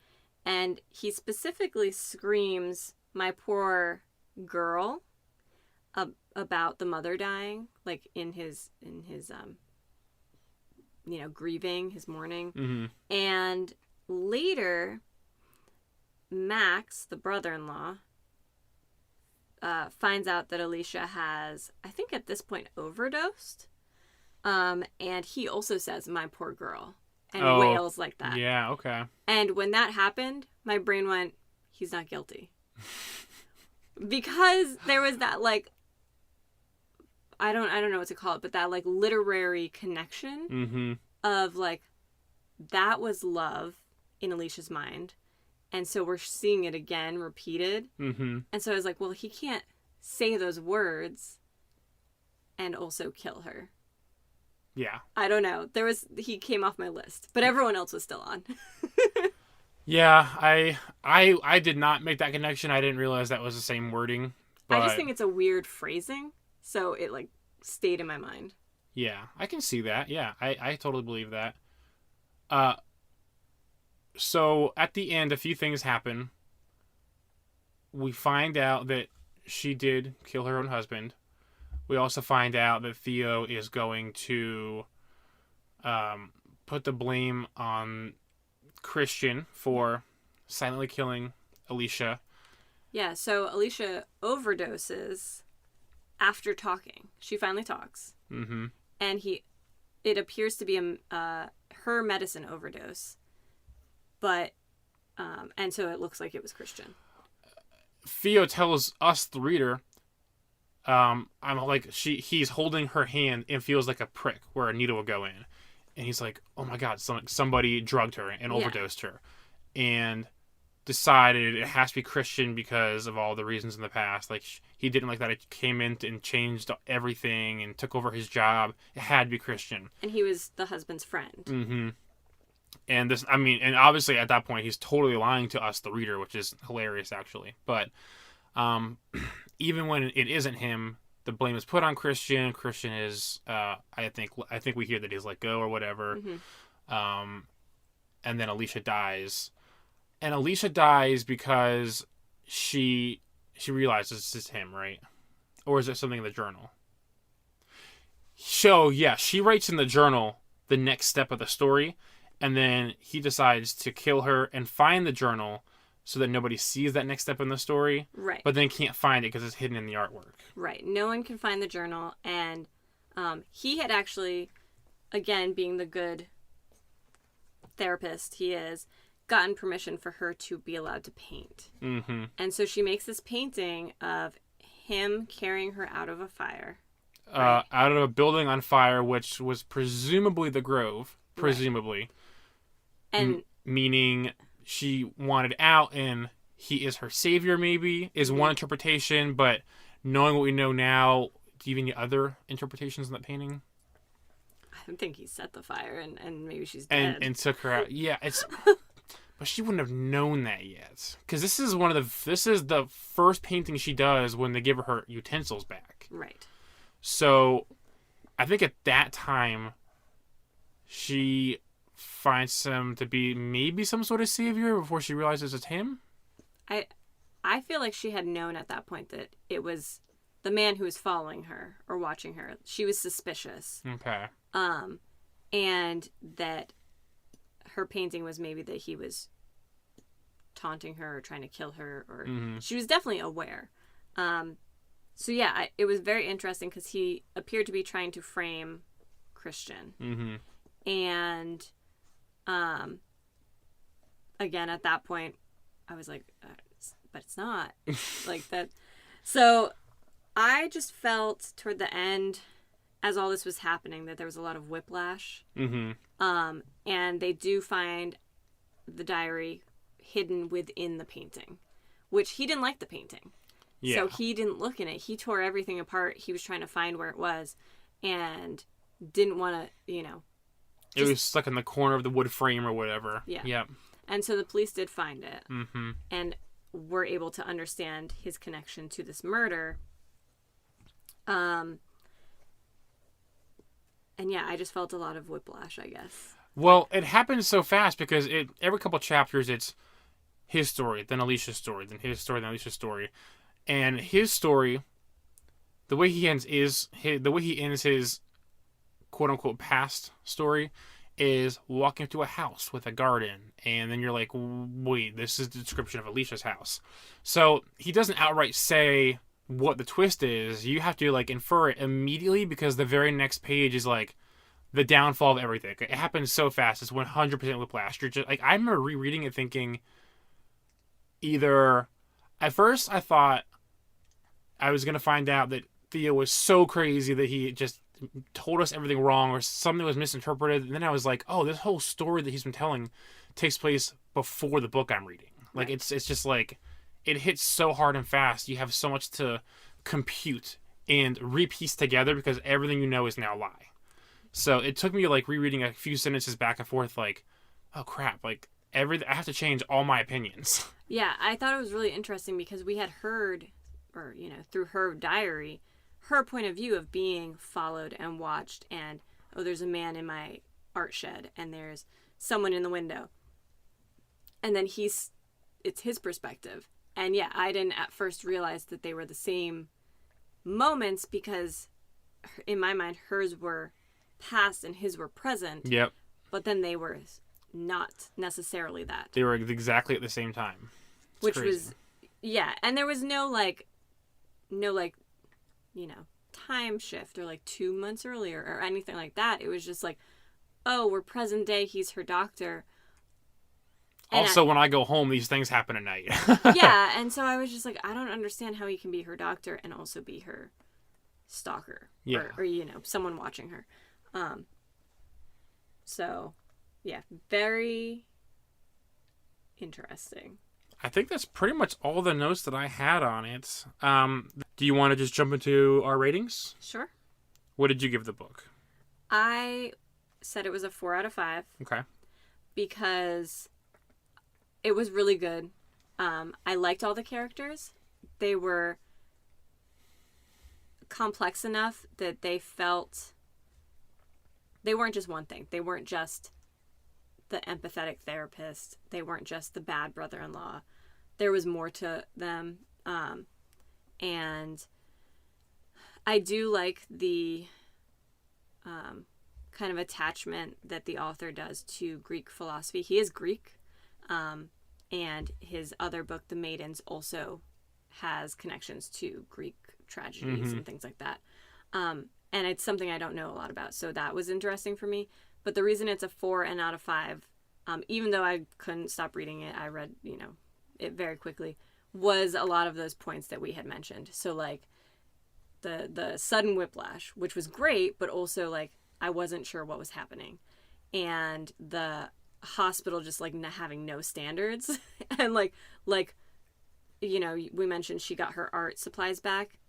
And he specifically screams, my poor girl, about the mother dying, like in his you know, grieving, his mourning. And later, Max, the brother-in-law, finds out that Alicia has, I think at this point, overdosed. And he also says, my poor girl, and wails like that. Yeah, okay. And when that happened, my brain went, he's not guilty. Because there was that, like, I don't know what to call it, but that, like, literary connection of, like, that was love in Alicia's mind. And so we're seeing it again repeated. And so I was like, well, he can't say those words and also kill her. Yeah. I don't know. He came off my list, but everyone else was still on. Yeah, I did not make that connection. I didn't realize that was the same wording. But I just think it's a weird phrasing, so it, like, stayed in my mind. Yeah, I can see that. Yeah, I totally believe that. So at the end, a few things happen. We find out that she did kill her own husband. We also find out that Theo is going to put the blame on Christian for silently killing Alicia. Yeah, so Alicia overdoses after talking. She finally talks. And it appears to be her medicine overdose. But, and so it looks like it was Christian. Theo tells us, the reader, I'm like, he's holding her hand and feels like a prick where a needle would go in. And he's like, oh my God, somebody drugged her and overdosed her. And decided it has to be Christian because of all the reasons in the past. Like, he didn't like that it came in and changed everything and took over his job. It had to be Christian. And he was the husband's friend. And this, I mean, and obviously at that point he's totally lying to us, the reader, which is hilarious actually. But even when it isn't him, the blame is put on Christian. Christian is, I think we hear that he's let go or whatever. And then Alicia dies. And Alicia dies because she realizes it's him, right? Or is it something in the journal? So, yeah, she writes in the journal the next step of the story, and then he decides to kill her and find the journal so that nobody sees that next step in the story. Right. But then can't find it because it's hidden in the artwork. Right. No one can find the journal, and he had actually, again, being the good therapist he is, gotten permission for her to be allowed to paint. And so she makes this painting of him carrying her out of a fire. Right? Out of a building on fire, which was presumably the Grove. Presumably. Right. And meaning she wanted out and he is her savior, maybe, is one interpretation. But knowing what we know now, do you have any other interpretations in that painting? I think he set the fire and maybe she's dead. And took her out. Yeah, it's... But she wouldn't have known that yet, because this is the first painting she does when they give her utensils back. Right. So, I think at that time, she finds him to be maybe some sort of savior before she realizes it's him. I feel like she had known at that point that it was the man who was following her or watching her. She was suspicious. Okay. And that her painting was maybe that he was taunting her or trying to kill her, or she was definitely aware. So yeah, it was very interesting because he appeared to be trying to frame Christian. And again, at that point, I was like, but it's not like that. So I just felt toward the end, as all this was happening, that there was a lot of whiplash. And they do find the diary hidden within the painting, which he didn't like the painting. Yeah. So he didn't look in it. He tore everything apart. He was trying to find where it was. And didn't want to, you know. It was stuck in the corner of the wood frame or whatever. Yeah. Yep. And so the police did find it. Mm-hmm. And were able to understand his connection to this murder. And yeah, I just felt a lot of whiplash, I guess. Well, it happens so fast because every couple chapters it's his story, then Alicia's story, then his story, then Alicia's story. And his story, the way he ends his quote unquote past story is walking to a house with a garden, and then you're like, wait, this is the description of Alicia's house. So he doesn't outright say what the twist is. You have to like infer it immediately because the very next page is like the downfall of everything. It happens so fast. It's 100% whiplash. You're just like, I remember rereading it thinking either at first I thought I was going to find out that Theo was so crazy that he just told us everything wrong or something was misinterpreted, and then I was like, oh, this whole story that he's been telling takes place before the book I'm reading. Like, right. It's just like it hits so hard and fast. You have so much to compute and repiece together because everything you know is now a lie. So it took me like rereading a few sentences back and forth like, oh crap, like I have to change all my opinions. Yeah, I thought it was really interesting because we had heard, or you know, through her diary, her point of view of being followed and watched, and oh, there's a man in my art shed and there's someone in the window, and then it's his perspective. And yeah, I didn't at first realize that they were the same moments because in my mind hers were past and his were present. Yep. But then they were not necessarily that. They were exactly at the same time. Which crazy. Was yeah, and there was no you know, time shift or like 2 months earlier or anything like that. It was just like, oh, we're present day, he's her doctor. And also, when I go home, these things happen at night. Yeah, and so I was just like, I don't understand how he can be her doctor and also be her stalker. Yeah. Or you know, someone watching her. So, yeah, very interesting. I think that's pretty much all the notes that I had on it. Do you want to just jump into our ratings? Sure. What did you give the book? I said it was a 4 out of 5. Okay. Because it was really good. I liked all the characters. They were complex enough that they weren't just one thing. They weren't just the empathetic therapist. They weren't just the bad brother-in-law. There was more to them. And I do like the kind of attachment that the author does to Greek philosophy. He is Greek. And his other book, The Maidens, also has connections to Greek tragedies and things like that. And it's something I don't know a lot about. So that was interesting for me. But the reason it's a 4 and out of 5, even though I couldn't stop reading it, I read, you know, it very quickly, was a lot of those points that we had mentioned. So like the sudden whiplash, which was great, but also like I wasn't sure what was happening. And the hospital just like having no standards. And like, you know, we mentioned she got her art supplies back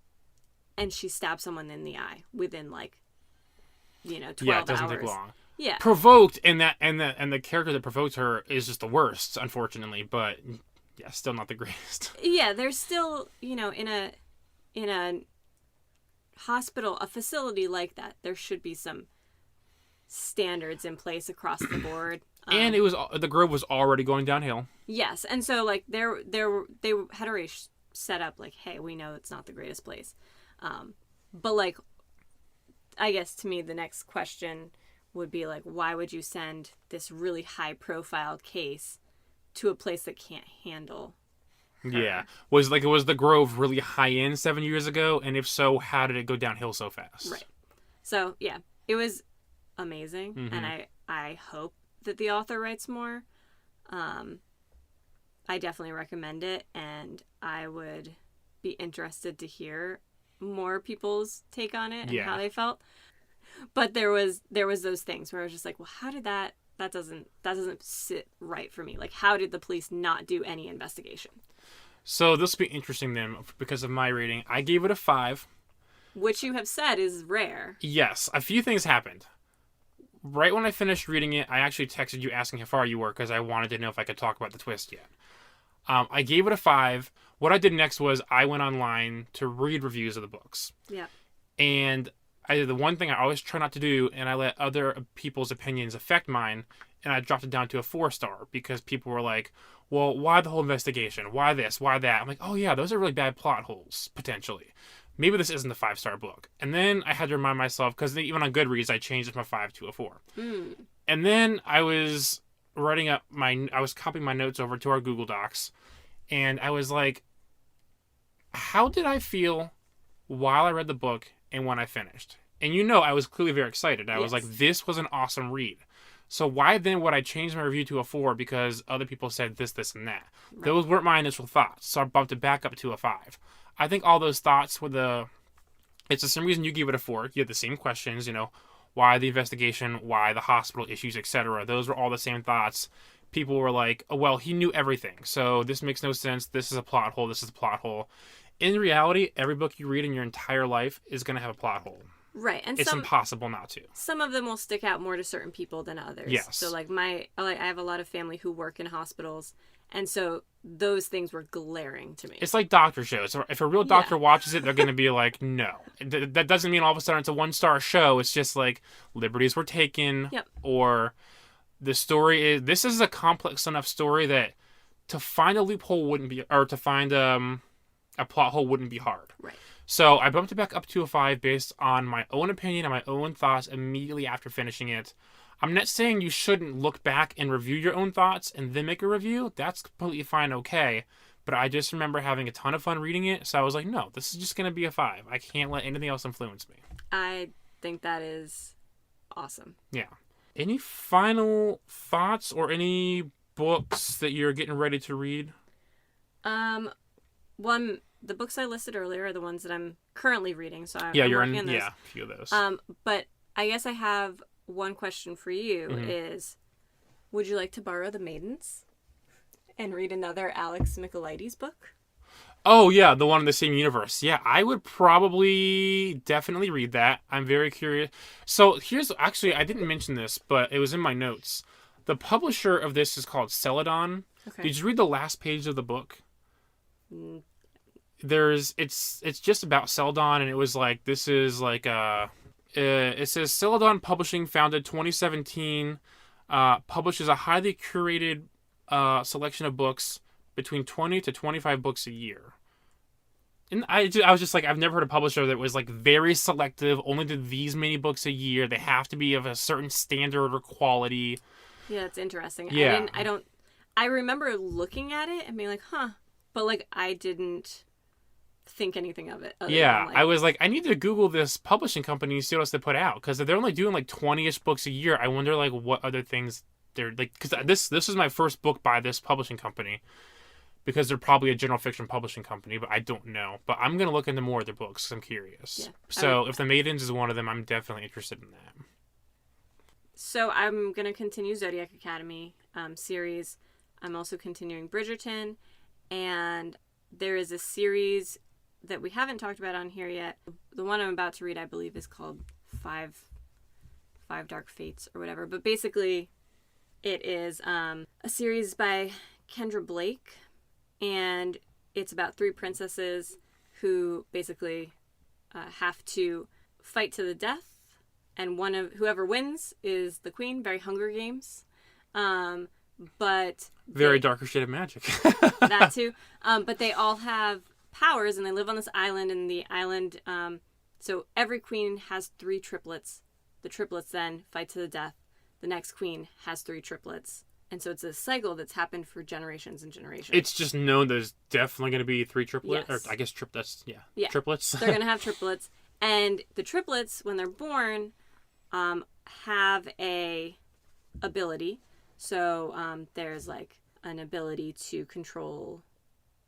and she stabbed someone in the eye within like, you know, 12 hours. Yeah, it doesn't take long. Yeah. Provoked, and the character that provoked her is just the worst, unfortunately, but yeah, still not the greatest. Yeah, there's still, you know, in a hospital, a facility like that, there should be some standards in place across the board. And the Grove was already going downhill. Yes, and so like they had already set up like, hey, we know it's not the greatest place, but like, I guess to me the next question would be like, why would you send this really high profile case to a place that can't handle her? Yeah. Was the Grove really high end 7 years ago? And if so, how did it go downhill so fast? Right. So yeah, it was amazing. And I hope that the author writes more. I definitely recommend it, and I would be interested to hear more people's take on it and how they felt. But there was those things where I was just like, well, how did that doesn't sit right for me. Like, how did the police not do any investigation? So this will be interesting then because of my rating. I gave it a 5. which you have said is rare. Yes, a few things happened. Right when I finished reading it, I actually texted you asking how far you were because I wanted to know if I could talk about the twist yet. I gave it a 5. What I did next was I went online to read reviews of the books. Yeah. And I did the one thing I always try not to do, and I let other people's opinions affect mine, and I dropped it down to a 4-star because people were like, well, why the whole investigation? Why this? Why that? I'm like, oh yeah, those are really bad plot holes, potentially. Maybe this isn't a 5-star book. And then I had to remind myself, because even on Goodreads, I changed it from a 5 to a 4. Mm. And then I was I was copying my notes over to our Google Docs, and I was like, how did I feel while I read the book and when I finished? And I was clearly very excited. I was like, this was an awesome read. So why then would I change my review to a 4 because other people said this, this, and that? Right. Those weren't my initial thoughts, so I bumped it back up to a 5. I think all those thoughts were it's the same reason you gave it a 4. You had the same questions, why the investigation, why the hospital issues, etc. Those were all the same thoughts. People were like, oh, well, he knew everything, so this makes no sense. This is a plot hole. This is a plot hole. In reality, every book you read in your entire life is going to have a plot hole. Right, and it's impossible not to. Some of them will stick out more to certain people than others. Yes. So, I have a lot of family who work in hospitals, and so those things were glaring to me. It's like doctor shows. If a real doctor watches it, they're going to be like, no. That doesn't mean all of a sudden it's a 1-star show. It's just like liberties were taken, or the story is. This is a complex enough story that to find a loophole wouldn't be, or to find a plot hole wouldn't be hard. Right. So I bumped it back up to a 5 based on my own opinion and my own thoughts immediately after finishing it. I'm not saying you shouldn't look back and review your own thoughts and then make a review. That's completely fine, okay. But I just remember having a ton of fun reading it, so I was like, no, this is just going to be a 5. I can't let anything else influence me. I think that is awesome. Yeah. Any final thoughts or any books that you're getting ready to read? The books I listed earlier are the ones that I'm currently reading, so I'm you're working on those. Yeah, a few of those. But I guess I have one question for you is, would you like to borrow The Maidens and read another Alex Michaelides book? Oh, yeah, the one in the same universe. Yeah, I would probably definitely read that. I'm very curious. So actually, I didn't mention this, but it was in my notes. The publisher of this is called Celadon. Okay. Did you read the last page of the book? It's just about Celadon, and it was like, this is like it says Celadon Publishing, founded 2017, publishes a highly curated selection of books, between 20 to 25 books a year. And I was just like, I've never heard a publisher that was like very selective, only did these many books a year. They have to be of a certain standard or quality. Yeah, it's interesting. Yeah. I remember looking at it and being like, huh, but like I didn't think anything of it. Yeah, I was like, I need to Google this publishing company and see what else they put out, because if they're only doing like 20-ish books a year, I wonder like what other things they're like, because this is my first book by this publishing company, because they're probably a general fiction publishing company, but I don't know. But I'm gonna look into more of their books. I'm curious. Yeah, so if The Maidens is one of them, I'm definitely interested in that. So I'm gonna continue Zodiac Academy series. I'm also continuing Bridgerton, and there is a series that we haven't talked about on here yet. The one I'm about to read, I believe, is called Five Dark Fates or whatever. But basically, it is a series by Kendra Blake, and it's about 3 princesses who basically have to fight to the death, and whoever wins is the queen. Very Hunger Games, but very Darker Shade of Magic. That too. But they all have powers, and they live on this island, and the island, so every queen has 3 triplets. The triplets then fight to the death. The next queen has 3 triplets. And so it's a cycle that's happened for generations and generations. It's just known there's definitely going to be 3 triplets. Yes. Or I guess triplets. Yeah. Triplets. They're going to have triplets. And the triplets, when they're born, have a ability. So there's like an ability to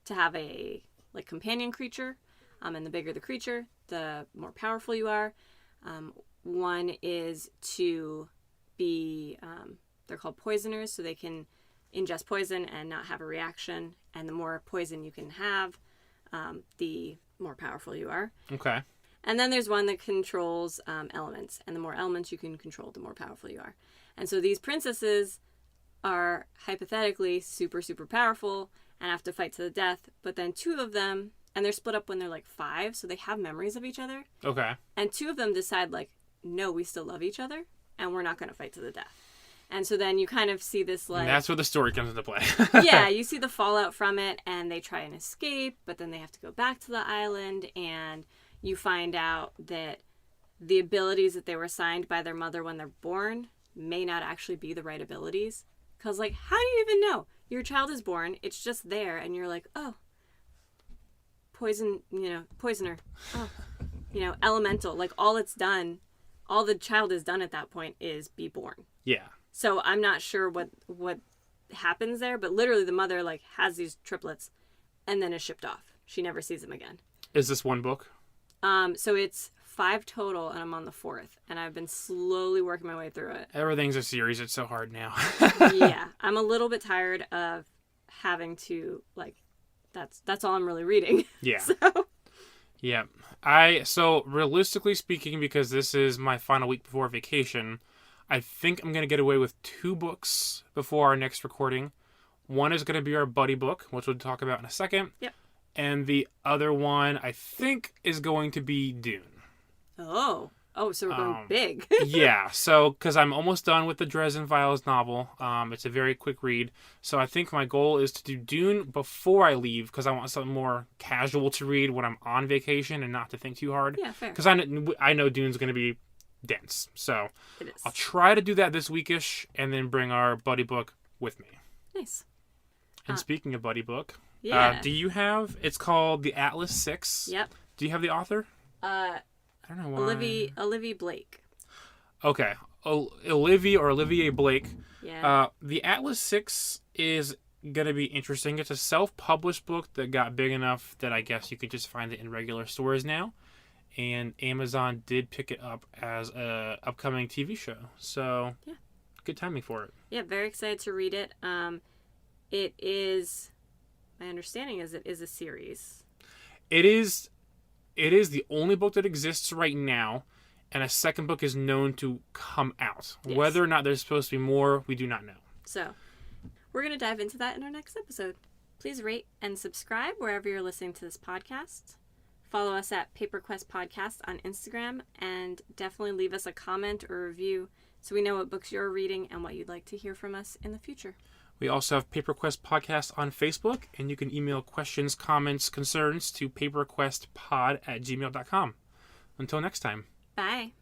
have a like companion creature, and the bigger the creature, the more powerful you are. One is to be, they're called poisoners, so they can ingest poison and not have a reaction, and the more poison you can have, the more powerful you are. Okay. And then there's one that controls elements. And the more elements you can control, the more powerful you are. And so these princesses are hypothetically super, super powerful and have to fight to the death. But then two of them, and they're split up when they're like 5, so they have memories of each other. Okay. And two of them decide, like, no, we still love each other, and we're not going to fight to the death. And so then you kind of see this, like... And that's where the story comes into play. Yeah, you see the fallout from it, and they try and escape, but then they have to go back to the island, and you find out that the abilities that they were assigned by their mother when they're born may not actually be the right abilities. Because, like, how do you even know? Your child is born, it's just there, and you're like, oh, poisoner. Oh, elemental. Like, all the child has done at that point is be born. Yeah. So I'm not sure what happens there, but literally the mother, like, has these triplets and then is shipped off. She never sees them again. Is this one book? So it's 5 total, and I'm on the 4th, and I've been slowly working my way through it. Everything's a series. It's so hard now. Yeah. I'm a little bit tired of having to, like, that's all I'm really reading. Yeah. So. Yeah. So realistically speaking, because this is my final week before vacation, I think I'm going to get away with 2 books before our next recording. One is going to be our buddy book, which we'll talk about in a second. Yep. And the other one, I think, is going to be Dune. Oh, so we're going big. Yeah, so, because I'm almost done with the Dresden Files novel. It's a very quick read. So I think my goal is to do Dune before I leave, because I want something more casual to read when I'm on vacation and not to think too hard. Yeah, fair. Because I know Dune's going to be dense. So it is. I'll try to do that this weekish, and then bring our buddy book with me. Nice. And speaking of buddy book, yeah. do you have, it's called The Atlas 6. Yep. Do you have the author? I don't know why. Olivia Blake. Okay. Olivier Blake. Yeah. The Atlas 6 is going to be interesting. It's a self-published book that got big enough that I guess you could just find it in regular stores now. And Amazon did pick it up as a upcoming TV show. So, yeah. Good timing for it. Yeah, very excited to read it. It is, my understanding is it is a series. It is the only book that exists right now, and a second book is known to come out. Yes. Whether or not there's supposed to be more, we do not know. So, we're going to dive into that in our next episode. Please rate and subscribe wherever you're listening to this podcast. Follow us at Paper Quest Podcast on Instagram, and definitely leave us a comment or review so we know what books you're reading and what you'd like to hear from us in the future. We also have Paper Quest Podcast on Facebook, and you can email questions, comments, concerns to paperquestpod@gmail.com. Until next time. Bye.